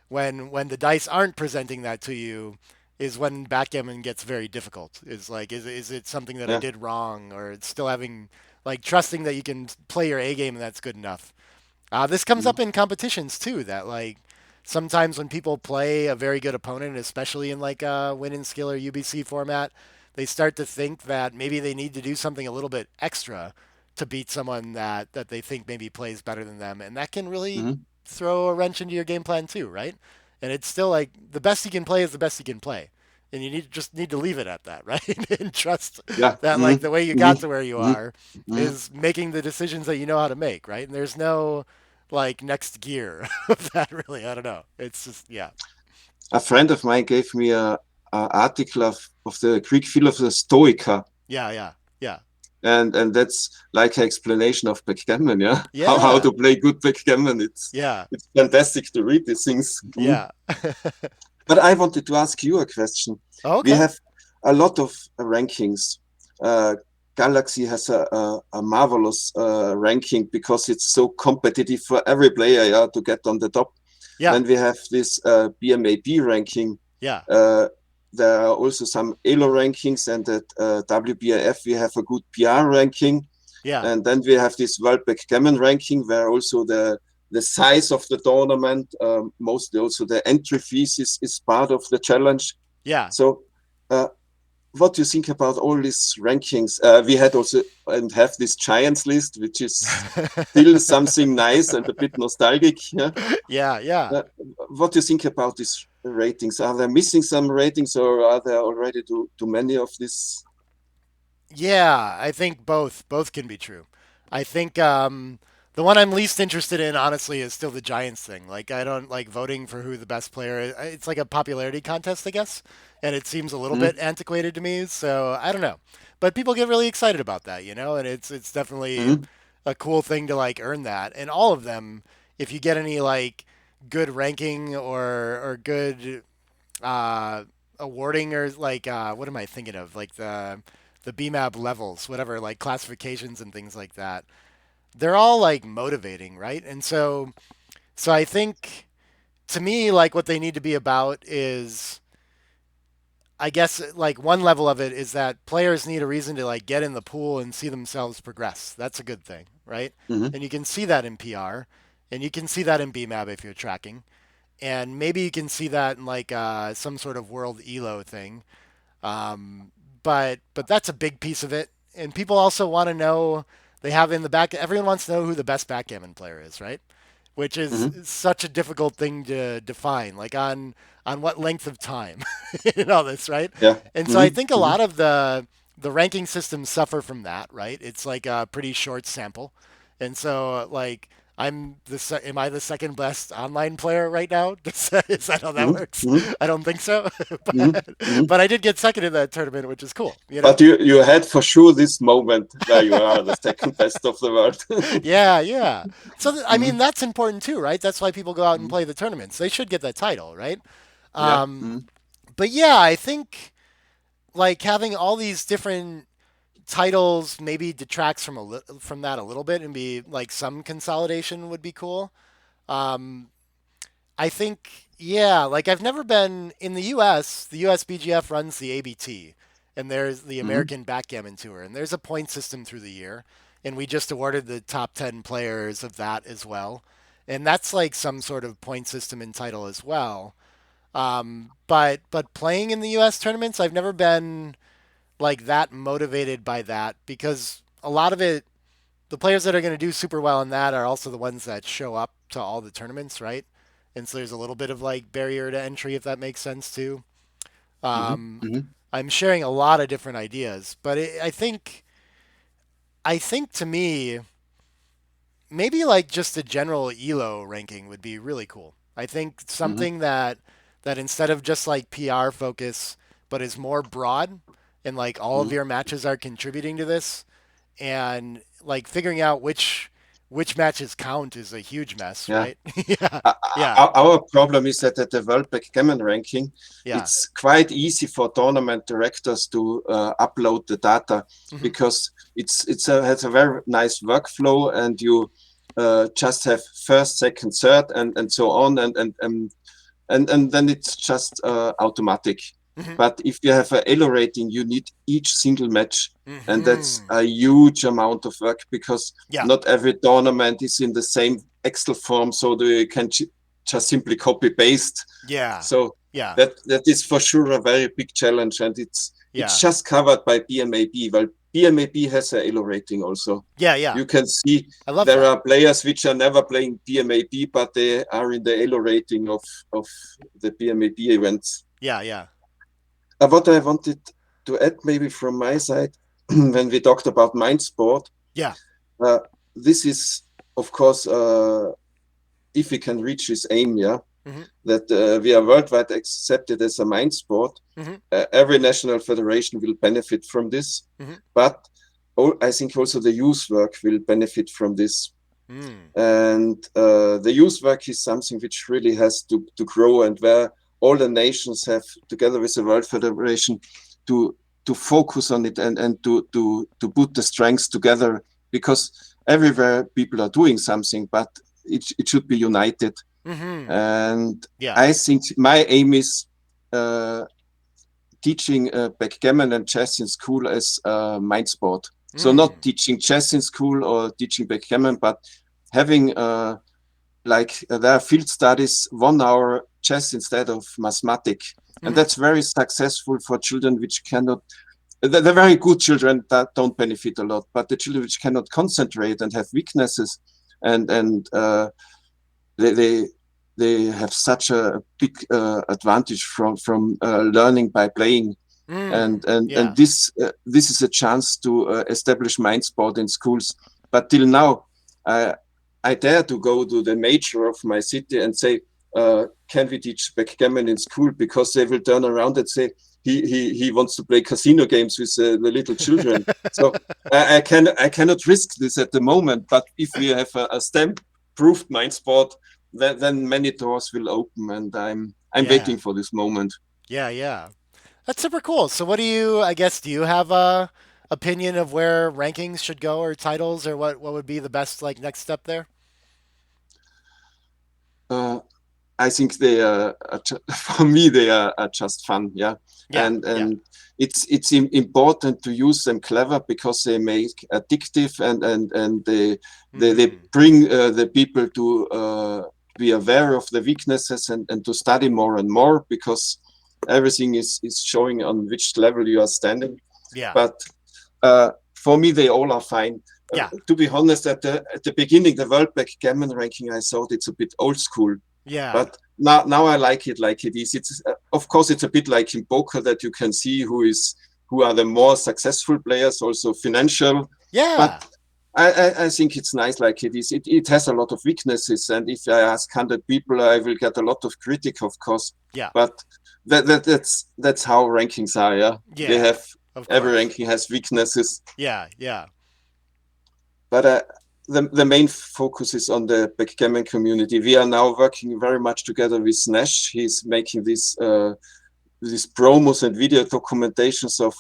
when the dice aren't presenting that to you, is when backgammon gets very difficult. Is like, is it something that I Yeah. did wrong, or it's still having like trusting that you can play your A game and that's good enough. This comes Mhm. up in competitions too. That like sometimes when people play a very good opponent, especially in like a win in skill or UBC format, they start to think that maybe they need to do something a little bit extra to beat someone that they think maybe plays better than them, and that can really Mhm. throw a wrench into your game plan too, right? And it's still like the best you can play is the best you can play, and you just need to leave it at that, right? And trust Yeah. that like Mhm. the way you got Mhm. to where you Mhm. are Mhm. is making the decisions that you know how to make, right? And there's no like next gear of that really. I don't know. It's just yeah. A friend of mine gave me a article of the Greek philosopher Stoica, Yeah, yeah, yeah, and that's like an explanation of backgammon. Yeah, how yeah, to play good backgammon. yeah, It's fantastic to read these things. Mhm. yeah. But I wanted to ask you a question. We Okay. have a lot of rankings. Uh, Galaxy has a marvelous ranking because it's so competitive for every player, yeah, to get on the top. Yeah, Then we have this BMAB ranking. yeah, Uh, there are also some ELO rankings, and at WBIF we have a good PR ranking. yeah, And then we have this World Backgammon ranking, where also the size of the tournament, mostly also the entry fees is part of the challenge. yeah. So, uh, what do you think about all these rankings? We had also and have this Giants list, which is still something nice and a bit nostalgic. Yeah. Yeah, yeah. Uh, what do you think about these ratings? Are they missing some ratings, or are there already too many of these? Yeah, I think both can be true. I think the one I'm least interested in, honestly, is still the Giants thing. Like, I don't like voting for who the best player is. It's like a popularity contest, I guess, and it seems a little Mm-hmm. bit antiquated to me. So I don't know, but people get really excited about that, and it's definitely Mm-hmm. a cool thing to like earn that. And all of them, if you get any like good ranking or good uh, awarding or like what am I thinking of? Like the BMAB levels, whatever, like classifications and things like that. They're all like motivating, right? And so I think to me like what they need to be about is I guess like one level of it is that players need a reason to like get in the pool and see themselves progress. That's a good thing, right? Mm-hmm. And you can see that in PR and you can see that in BMAB if you're tracking. And maybe you can see that in like some sort of world elo thing. Um, but that's a big piece of it. And people also want to know they have in the back. Everyone wants to know who the best backgammon player is, right? Which is Mm-hmm. such a difficult thing to define. Like on what length of time, and all this, right? Yeah. And so I Mm-hmm. think a Mm-hmm. lot of the ranking systems suffer from that, right? It's like a pretty short sample, and so like am I the second best online player right now? Is that how that works? Mm-hmm. I don't think so, Mm-hmm. but Mm-hmm. but I did get second in that tournament, which is cool, you know? But you had for sure this moment where you are the second best of the world. Yeah, yeah. So I mean Mm-hmm. that's important too, right? That's why people go out and Mm-hmm. play the tournaments. They should get that title, right? Yeah. Um, Mm-hmm. but yeah, I think like having all these different titles maybe detracts from that a little bit, and be like some consolidation would be cool. Um, I think, yeah, like I've never been in the US. The US BGF runs the ABT, and there's the Mm-hmm. American Backgammon Tour, and there's a point system through the year. And we just awarded the top 10 players of that as well. And that's like some sort of point system and title as well. But playing in the US tournaments, I've never been like that motivated by that because a lot of it, the players that are going to do super well in that are also the ones that show up to all the tournaments, right? And so there's a little bit of like barrier to entry, if that makes sense too. Mm-hmm. Um, Mm-hmm. I'm sharing a lot of different ideas, but I think to me, maybe like just a general elo ranking would be really cool. I think Mm-hmm. something that instead of just like PR focus, but is more broad and like all of Mm-hmm. your matches are contributing to this, and like figuring out which matches count is a huge mess, Yeah. right? Yeah, Uh, yeah, our problem is that at the World Backgammon ranking, yeah, it's quite easy for tournament directors to upload the data hmm, because has a very nice workflow, and you just have first, second, third, and so on, and then it's just automatic. Hmm. But if you have a elo rating, you need each single match. And that's Hmm. a huge amount of work because Yeah. not every tournament is in the same Excel form. So you can just simply copy paste. Yeah. So Yeah. that is for sure a very big challenge. And it's Yeah. just covered by BMAB. Well, BMAB has a elo rating also. Yeah. Yeah. You can see I love there that. are players which are never playing BMAB, but they are in the elo rating of the BMAB events. Yeah. Yeah. What I wanted to add, maybe from my side, when we talked about mind sport, Yeah. uh, this is, of course, if we can reach this aim, yeah, Hmm. that we are worldwide accepted as a mind sport, Hmm. every national federation will benefit from this. Hmm. But I think also the youth work will benefit from this. Mm. And the youth work is something which really has to grow, and where all the nations have, together with the World Federation, to to focus on it, and to put the strengths together, because everywhere people are doing something, but it should be united. Hmm. And Yeah. I think my aim is uh, teaching backgammon and chess in school as a mind sport. So not Mm. teaching chess in school or teaching backgammon, but having there are field studies 1 hour chess instead of mathematics, and Hmm. that's very successful for children which cannot. The very good children that don't benefit a lot, but the children which cannot concentrate and have weaknesses, and they, they they have such a big advantage from learning by playing, Mm. and Yeah. this is a chance to establish mind sport in schools. But till now, I I dare to go to the major of my city and say, can we teach backgammon in school? Because they will turn around and say he wants to play casino games with the little children. So I cannot risk this at the moment. But if we have a stamp proved mind sport, then many doors will open, and I'm Yeah. waiting for this moment. Yeah. Yeah. That's super cool. So, what do you? I guess do you have a opinion of where rankings should go or titles or what would be the best like next step there? Uh, I think they are for me are just fun, yeah, Yeah. Yeah. and it's important to use them clever because they make addictive, and they Hmm. bring the people to be aware of the weaknesses, and to study more and more, because everything is showing on which level you are standing. Yeah. But for me, they all are fine. Yeah. To be honest, at the beginning, the World Backgammon ranking, I thought it's a bit old school, Yeah. but now I like it is. It's of course it's a bit like in poker, that you can see who are the more successful players, also financial. But Yeah. I think it's nice like it is. It has a lot of weaknesses, and if I ask 100 people, I will get a lot of critic, of course. Yeah. But that's how rankings are. Yeah, they Yeah. have, Of every course. ranking has weaknesses. Yeah. Yeah. But the main focus is on the backgammon community. We are now working very much together with Nash. He's making these promos and video documentations of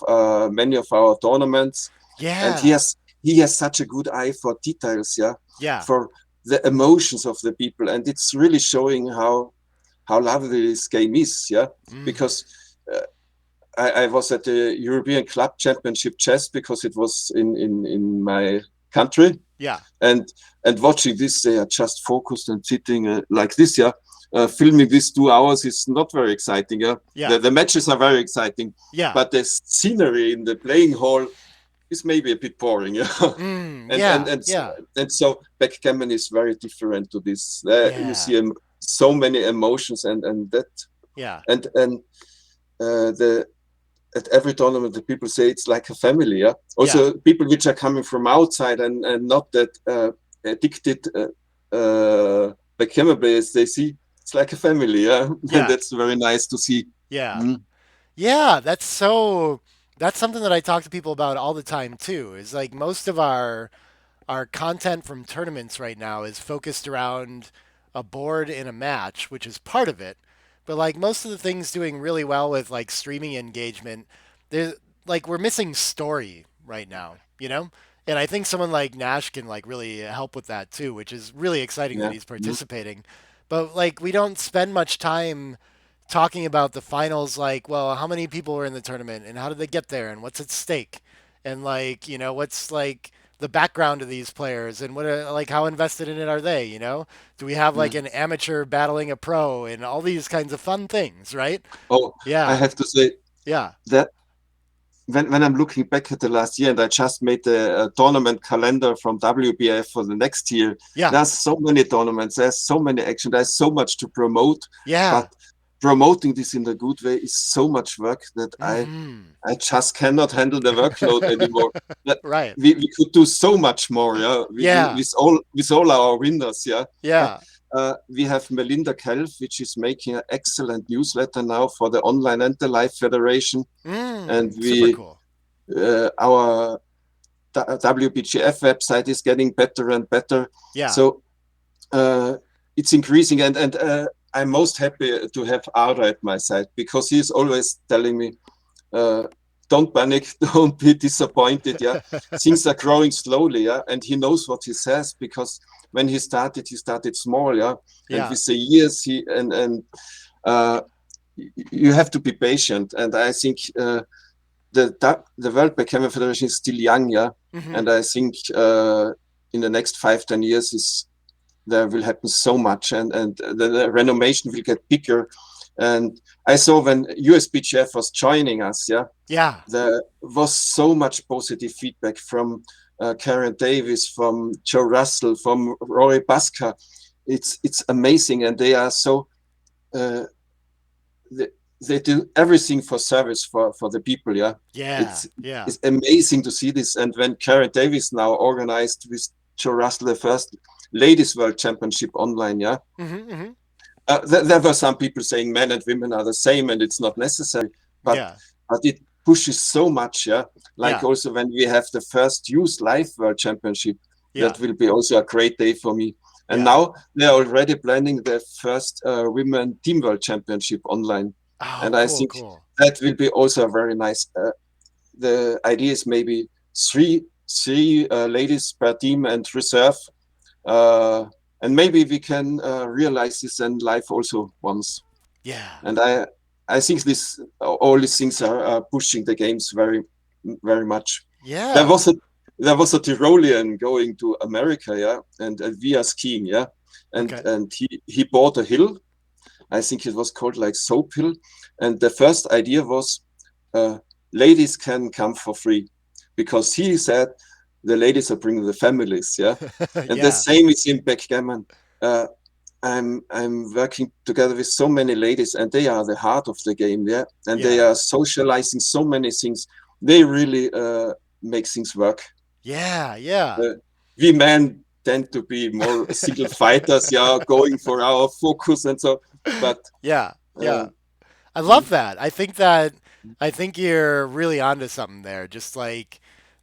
many of our tournaments, and he Yeah. has he has such a good eye for details, yeah, Yeah. for the emotions of the people, and it's really showing how lovely this game is, yeah, Mm. because. I was at the European Club Championship chess, because it was in my country, Yeah. and watching this, they are just focused and sitting like this, yeah. Filming these 2 hours is not very exciting, yeah. Yeah. The matches are very exciting, Yeah. but the scenery in the playing hall is maybe a bit boring, yeah. Mm. and and Yeah. and Yeah. and so backgammon is very different to this. You Yeah. see so many emotions, and that, Yeah. and the at every tournament, the people say it's like a family. Yeah. Yeah. Also, people which are coming from outside, and not that addicted backgammon players, they see it's like a family. Yeah, and Yeah. that's very nice to see. Yeah. Mm. Yeah. That's something that I talk to people about all the time too. Is like most of our content from tournaments right now is focused around a board in a match, which is part of it. But like most of the things doing really well with like streaming engagement, there's like we're missing story right now, you know? And I think someone like Nash can like really help with that too, which is really exciting that Yeah. he's Mm. participating. But like we don't spend much time talking about the finals, like, well, how many people were in the tournament and how did they get there and what's at stake, and like, what's like the background of these players and what are, like how invested in it are they? Do we have like Yeah. an amateur battling a pro and all these kinds of fun things, right? Oh, I Yeah, have to say yeah, that when I'm looking back at the last year, and I just made the tournament calendar from WBIF for the next year, yeah, there's so many tournaments, there's so many action, there's so much to promote, yeah. but promoting this in a good way is so much work that Mm-hmm. I just cannot handle the workload anymore. That Right. we could do so much more, yeah, Yeah, with all our winners, yeah. But yeah. we have Melinda Kelf, which is making an excellent newsletter now for the online and the live federation, and Super we cool. our WBGF website is getting better and better. Yeah. So it's increasing, and I'm most happy to have Ara at my side because he's always telling me, uh, "Don't panic, don't be disappointed. Yeah, things are growing slowly. Yeah, and he knows what he says because when he started small. Yeah, and Yeah. with the years uh, you have to be patient. And I think the World Backgammon Federation is still young, yeah, Mm-hmm. and I think in the next 5-10 years there will happen so much, and the renovation will get bigger. And I saw when USBGF was joining us, yeah, Yeah. there was so much positive feedback from Karen Davis, from Joe Russell, from Rory Baska. It's amazing, and they are so. Uh, they, they do everything for service for the people. Yeah, Yeah. it's Yeah. it's amazing to see this. And when Karen Davis now organized with Joe Russell the first ladies world championship online, yeah, Mm-hmm. Mm-hmm. there were some people saying men and women are the same and it's not necessary, but Yeah. it pushes so much, yeah. Like Yeah. also when we have the first youth live world championship, Yeah. that will be also a great day for me. And Yeah. now they're already planning the first women team world championship online, Oh, and I cool, think cool. that will be also very nice. The idea is maybe three ladies per team and reserve, uh, and maybe we can realize this in life also once. Yeah. And I think this all these things are pushing the games very much. There Yeah. was a there was a Tyrolean going to America, yeah, and we are skiing, yeah, Okay. and he bought a hill. I think it was called like Soap Hill, and the first idea was uh, ladies can come for free because he said the ladies are bringing the families, yeah, and the Yeah. same is in backgammon. Uh, I'm working together with so many ladies, and they are the heart of the game, yeah, and they Yeah. are socializing so many things. They really make things work. Yeah. Yeah. Uh, we men tend to be more single fighters, yeah, going for our focus and so. But Yeah. uh, Yeah. I mm, love that. I think you're really onto something there. Just like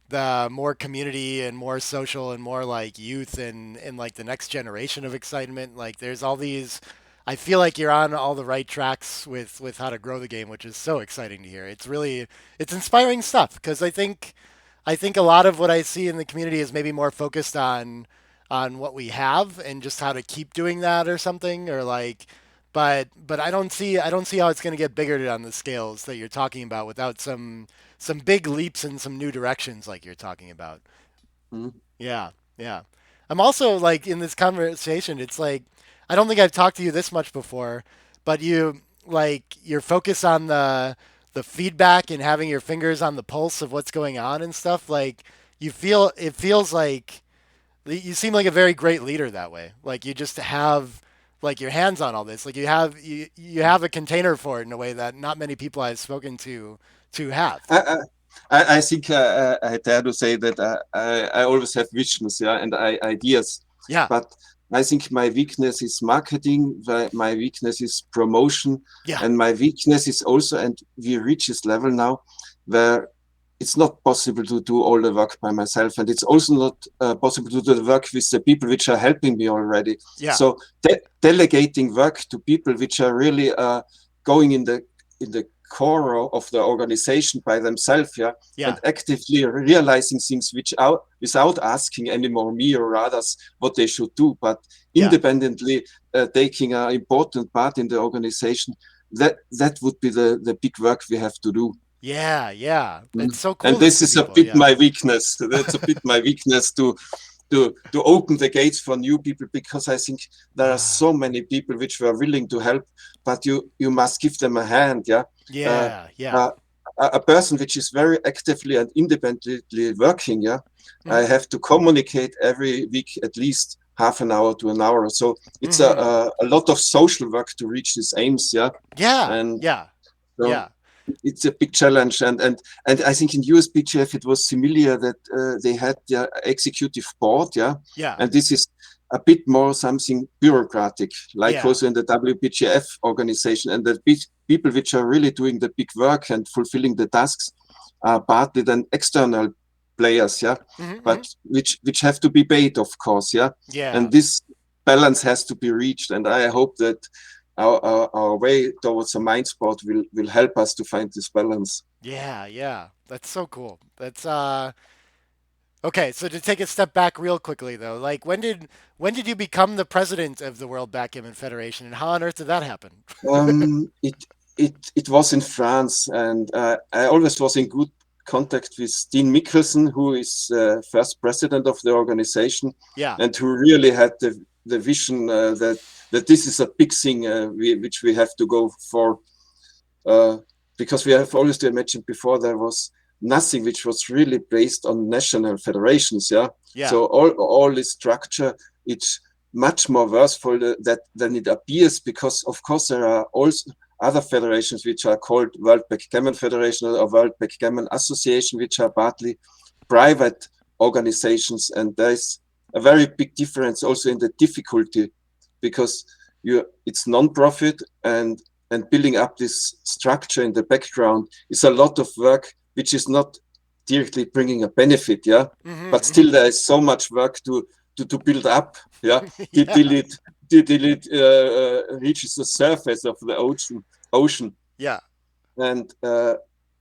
the more community and more social and more like youth and like the next generation of excitement. Like there's all these I feel like you're on all the right tracks with how to grow the game, which is so exciting to hear. It's inspiring stuff because I think a lot of what I see in the community is maybe more focused on what we have and just how to keep doing that or something or like but I don't see how it's going to get bigger on the scales that you're talking about without some big leaps in some new directions like you're talking about. mm, Yeah, yeah. I'm also like in this conversation, it's like I don't think I've talked to you this much before, but your focus on the feedback and having your fingers on the pulse of what's going on and stuff, like it feels like you seem like a very great leader that way. Like you just have like your hands on all this. Like you have a container for it in a way that not many people I've spoken to have. I, I I think I dare to say that I always have visions, yeah, and ideas, Yeah, but I think my weakness is marketing, my weakness is promotion, yeah, and my weakness is also, and we reach this level now where it's not possible to do all the work by myself, and it's also not possible to do the work with the people which are helping me already. yeah, So delegating work to people which are really going in the core of the organization by themselves, yeah, and yeah, actively realizing things which out without asking anymore me or others what they should do, but yeah, independently taking an important part in the organization. that would be the big work we have to do. Yeah, yeah. It's Mm. so And cool to this see is a people. bit Yeah. my weakness. That's a bit my weakness to open the gates for new people, because I think there are Ah, so many people which were willing to help, but you must give them a hand. Yeah. uh, yeah, yeah. uh, a person which is very actively and independently working, yeah, I Hmm. have to communicate every week at least half an hour to an hour. So it's Hmm. a lot of social work to reach these aims, yeah. Yeah, And yeah, so yeah, it's a big challenge, and I think in USBGF it was similar that they had their executive board, yeah, yeah, and this is a bit more something bureaucratic, like yeah. also in the WBGF organization, and the people which are really doing the big work and fulfilling the tasks are partly then external players, yeah, Hmm. but which have to be paid, of course, yeah, Yeah, and this balance has to be reached, and I hope that our way towards a mind sport will help us to find this balance. yeah, yeah. That's so cool. That's okay, so to take a step back real quickly though, like when did you become the president of the World Backgammon Federation and how on earth did that happen? It it was in France, and I always was in good contact with Dean Mikkelsen, who is first president of the organization, Yeah. and who really had the vision that this is a big thing which we have to go for, uh, because we have always mentioned before there was nothing which was really based on national federations. Yeah, Yeah. so all this structure, it's much more worthful than it appears, because of course there are also other federations which are called World Backgammon Federation or World Backgammon Association, which are partly private organizations, and there is a very big difference also in the difficulty, because it's non-profit, and building up this structure in the background is a lot of work which is not directly bringing a benefit, yeah, but Hmm. still there is so much work to build up, yeah, till Yeah. it reaches the surface of the ocean. Yeah. And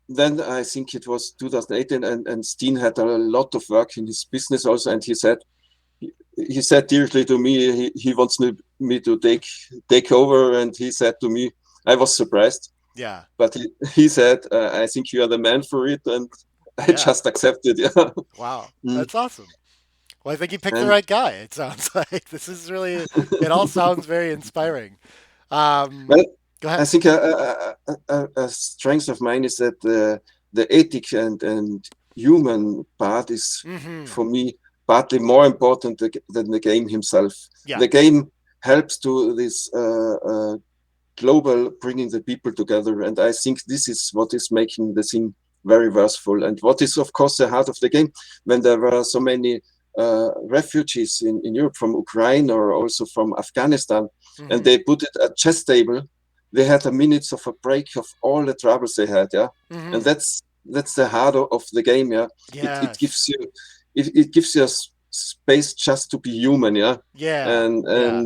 then I think it was 2018, and Steen had a lot of work in his business also, and he said directly to me he wants me to take over, and he said to me, I was surprised, Yeah. but he said, I think you are the man for it, and I Yeah. just accepted. Yeah. Wow. Mm. That's awesome. Well, I think you picked the And right guy. It sounds like this is really it all sounds very inspiring. well, Go I ahead. think a strength of mine is that the ethic and human part is Hmm. for me partly more important than the game himself. Yeah. The game helps to this global bringing the people together, and I think this is what is making the thing very worthwhile, and what is of course the heart of the game. When there were so many refugees in Europe from Ukraine or also from Afghanistan, and Hmm. they put it at chess table, they had a minutes of a break of all the troubles they had, yeah, and Hmm. that's the heart of the game, yeah. It Yes. gives you it gives you a space just to be human, yeah, Yeah. and Yeah.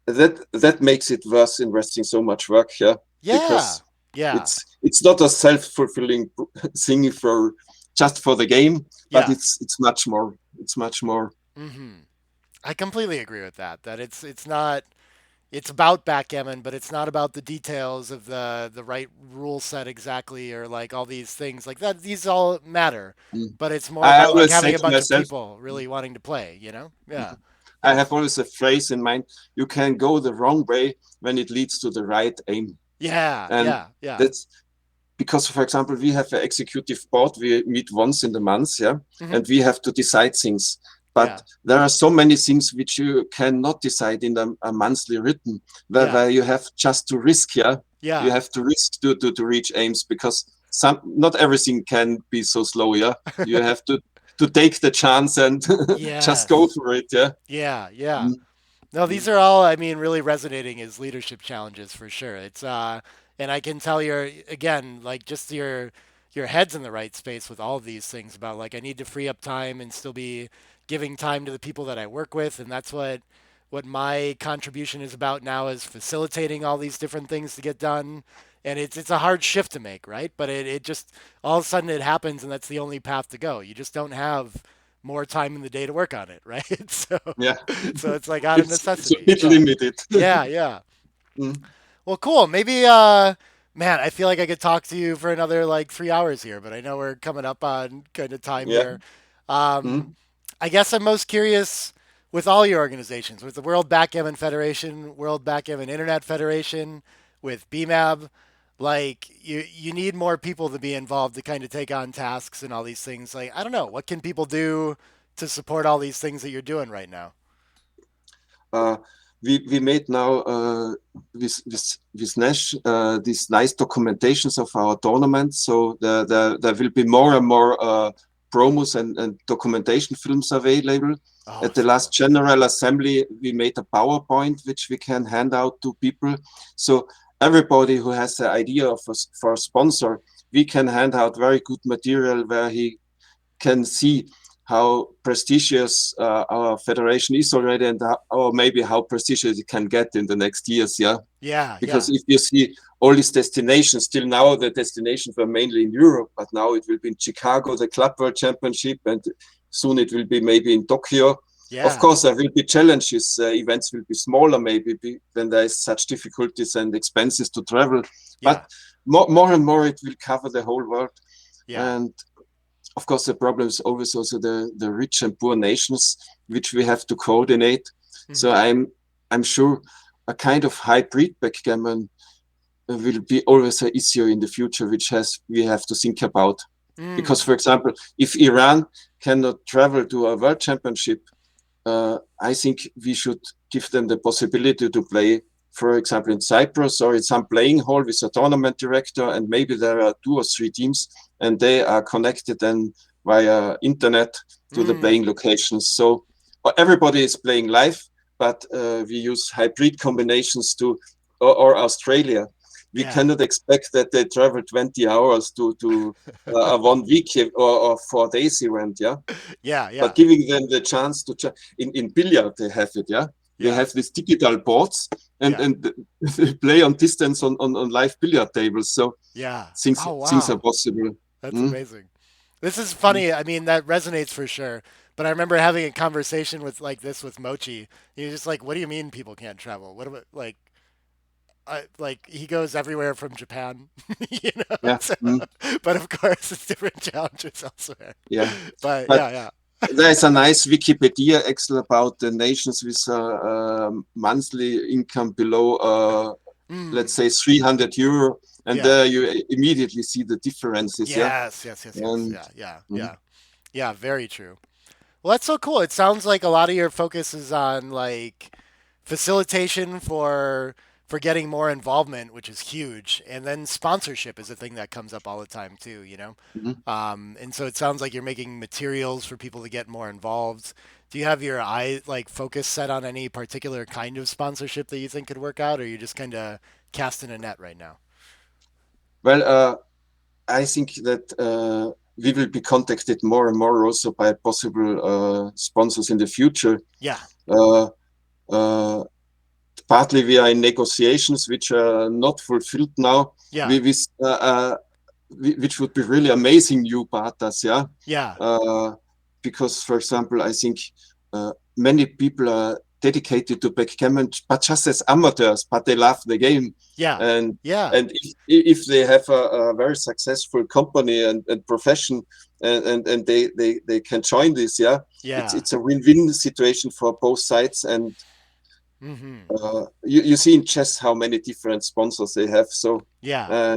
that makes it worth investing so much work, yeah, Yeah. because Yeah. it's not a self-fulfilling thing for just for the game, but Yeah. it's much more. It's much more. Hmm. I completely agree with that. That it's not it's about backgammon, but it's not about the details of the right rule set exactly or like all these things like that. These all matter, Mm. but it's more I about like always say having a to bunch of myself, people really wanting to play. You know? Yeah. I Yeah. have always a phrase in mind: you can go the wrong way when it leads to the right aim, Yeah. and Yeah. Yeah. that's because, for example, we have an executive board. We meet once in the month, yeah, Hmm. and we have to decide things. Yeah. But there are so many things which you cannot decide in a monthly written, Yeah. where you have just to risk, yeah. You Yeah. have to risk to reach aims, because not everything can be so slow, yeah. You have to take the chance and just go Yes. for it, yeah. Yeah. Yeah. Mm, No, mm, these are all, I mean, really resonating as leadership challenges for sure. It's and I can tell you're again, like just your head's in the right space with all of these things about like I need to free up time and still be giving time to the people that I work with, and that's what my contribution is about now is facilitating all these different things to get done. And it's a hard shift to make, right? But it just all of a sudden it happens and that's the only path to go. You just don't have more time in the day to work on it, right? So yeah. so it's like out of It's a necessity. bit Yeah. limited. Yeah, yeah. Mm, Well, Well, cool. Maybe, man, I feel like I could talk to you for another like 3 hours here, but I know we're coming up on kind of time Yeah. here. Um, Mm. I guess I'm most curious with all your organizations, with the World Backgammon Federation, World Backgammon Internet Federation, with BMAB. Like you need more people to be involved to kind of take on tasks and all these things. Like I don't know, what can people do to support all these things that you're doing right now? Uh, we made now with Nash these nice documentations of our tournaments. So there will be more and more promos and documentation films available. Oh, At the so last cool. General Assembly, we made a PowerPoint which we can hand out to people. So everybody who has the idea of for a sponsor, we can hand out very good material where he can see how prestigious our federation is already, and or maybe how prestigious it can get in the next years. Yeah, Yeah, because yeah. if you see all these destinations, till now the destinations were mainly in Europe, but now it will be in Chicago, the Club World Championship, and soon it will be maybe in Tokyo. Of Yeah. course, there will be challenges. Events will be smaller, maybe when there is such difficulties and expenses to travel. But Yeah. more and more, it will cover the whole world. Yeah. And of course, the problem is always also the rich and poor nations, which we have to coordinate. So Hmm. I'm sure a kind of hybrid backgammon will be always an issue in the future, which has we have to think about. Because, Mm. for example, if Iran cannot travel to a world championship, I think we should give them the possibility to play, for example, in Cyprus or in some playing hall with a tournament director, and maybe there are two or three teams, and they are connected then via internet to the Mm. playing locations. So everybody is playing live, but we use hybrid combinations or Australia. We Yeah. cannot expect that they travel 20 hours to a 1 week or 4 days event. Yeah, Yeah. but Yeah. giving them the chance to in billiard they have it. Yeah, they Yeah. have these digital boards Yeah. and they play on distance on live billiard tables. So Yeah. Oh, things are wow. possible. That's Mm, amazing. This is mm. funny. I mean, that resonates for sure. But I remember having a conversation with like this with Mochi. He was just like, "What do you mean people can't travel? What about like he goes everywhere from Japan, you know. Yeah, So, mm, but of course, it's different challenges elsewhere. yeah. But But yeah, yeah, there is a nice Wikipedia Excel about the nations with monthly income below, let's mm, say, 300 euro, and yeah, there you immediately see the differences. Yeah, yes, yes, yes, yes, and yeah, yeah, mm, yeah, yeah. Very true. Well, that's so cool. It sounds like a lot of your focus is on like facilitation for getting more involvement, which is huge, and then sponsorship is a thing that comes up all the time too. You know, mm. and so it sounds like you're making materials for people to get more involved. Do you have your eye like focus set on any particular kind of sponsorship that you think could work out, or are you just kind of casting a net right now? Well, I think that we will be contacted more and more also by possible sponsors in the future. Yeah, Uh, uh, Partly we are in negotiations which are not fulfilled now, yeah, we, with, which would be really amazing new partners. Yeah, yeah, uh, because for example, I think many people are dedicated to backgammon, but just as amateurs, but they love the game. yeah, And yeah, and if they have a very successful company and profession, and they can join this, yeah, yeah. it's a win-win situation for both sides. And Mm-hmm. you see in chess how many different sponsors they have. So Yeah, uh,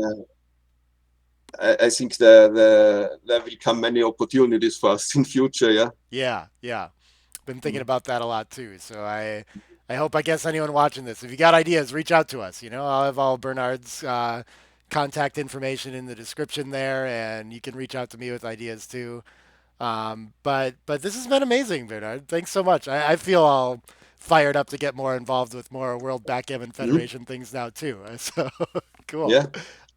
I think there will come many opportunities for us in future. Yeah. yeah, yeah. Been thinking Mm. about that a lot too. So I hope I guess anyone watching this, if you got ideas, reach out to us. You know, I'll have all Bernhard's contact information in the description there, and you can reach out to me with ideas too. But this has been amazing, Bernhard. Thanks so much. I feel all fired up to get more involved with more World Backgammon Mm. Federation things now too. So cool. Yeah.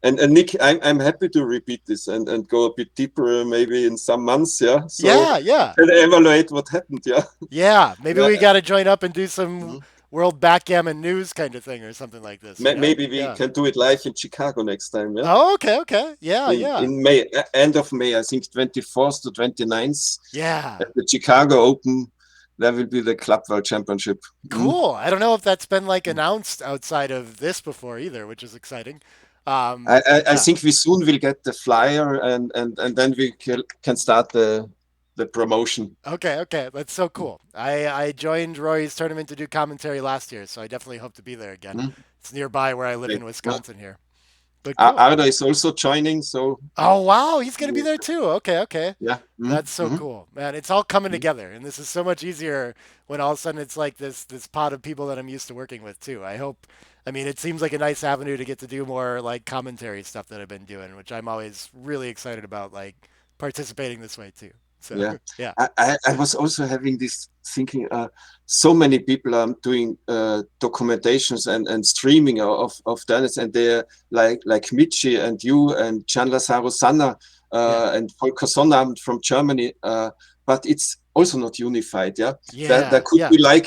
And Nick, I'm happy to repeat this and go a bit deeper, maybe in some months. Yeah. So Yeah, yeah. and evaluate what happened. Yeah. Yeah, maybe Yeah. we got to join up and do some Mm. World Backgammon news kind of thing or something like this, you know? Maybe we Yeah. can do it live in Chicago next time. Yeah. Oh, okay, okay. Yeah, yeah. In May, end of May, I think 24th to 29th Yeah. at the Chicago Open. there will be the Club World Championship. Mm. Cool. I don't know if that's been like announced outside of this before either, which is exciting. I Yeah. think we soon will get the flyer, and then we can start the promotion. Okay, okay. That's so cool. I joined Rory's tournament to do commentary last year, so I definitely hope to be there again. Mm. It's nearby where I live Okay. in Yeah. Wisconsin here. But cool. Arda is also joining, so Oh wow, he's gonna be there too. Okay, okay. yeah. Mm. That's so Mm. cool, man. It's all coming Mm. together, and this is so much easier when all of a sudden it's like this pot of people that I'm used to working with too. I hope. I mean, it seems like a nice avenue to get to do more like commentary stuff that I've been doing, which I'm always really excited about, like participating this way too. So Yeah, yeah, I was also having this thinking. So many people are doing documentations and streaming of tennis, and they're like Michi and you and Gian Lazaro Sanna yeah, and Volker Sonnabend from Germany. But it's also not unified. Yeah, there yeah, could yeah, be like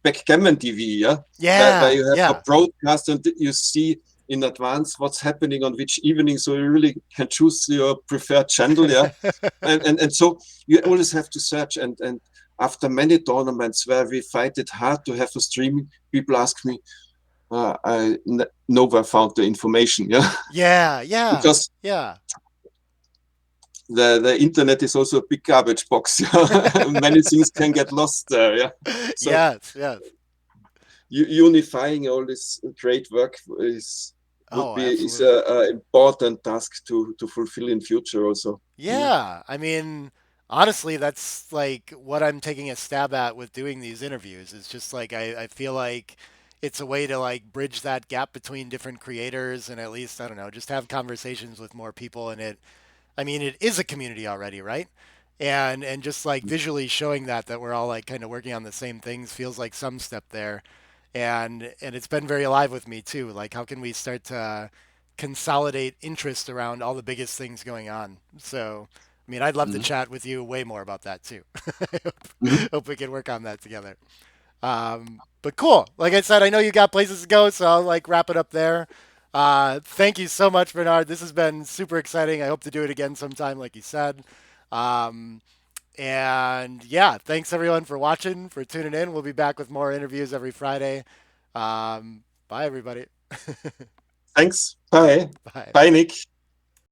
Backgammon TV. Yeah, where yeah, you have a yeah, broadcast and you see in advance what's happening on which evening, so you really can choose your preferred channel. Yeah, and so you always have to search, and after many tournaments where we find it hard to have a streaming, people ask me, I nowhere found the information. Yeah, yeah, yeah, because yeah. the internet is also a big garbage box. Yeah? Many things can get lost there. Yeah, so Yes, yes. unifying all this great work is would Oh, be is absolutely. a important task to fulfill in future also. Yeah. Yeah, I mean, honestly, that's like what I'm taking a stab at with doing these interviews. It's just like I feel like it's a way to like bridge that gap between different creators and at least, I don't know, just have conversations with more people. And I mean, it is a community already, right? And just like visually showing that we're all like kind of working on the same things feels like some step there. And it's been very alive with me too. Like, how can we start to consolidate interest around all the biggest things going on? So, I mean, I'd love to Mhm. chat with you way more about that too. Mhm. Hope we can work on that together. But cool. Like I said, I know you got places to go, so I'll like wrap it up there. Thank you so much, Bernhard. This has been super exciting. I hope to do it again sometime, like you said. Um, and yeah, thanks everyone for watching, for tuning in. We'll be back with more interviews every Friday. Bye, everybody. Thanks. Bye. Bye. Bye, Nick.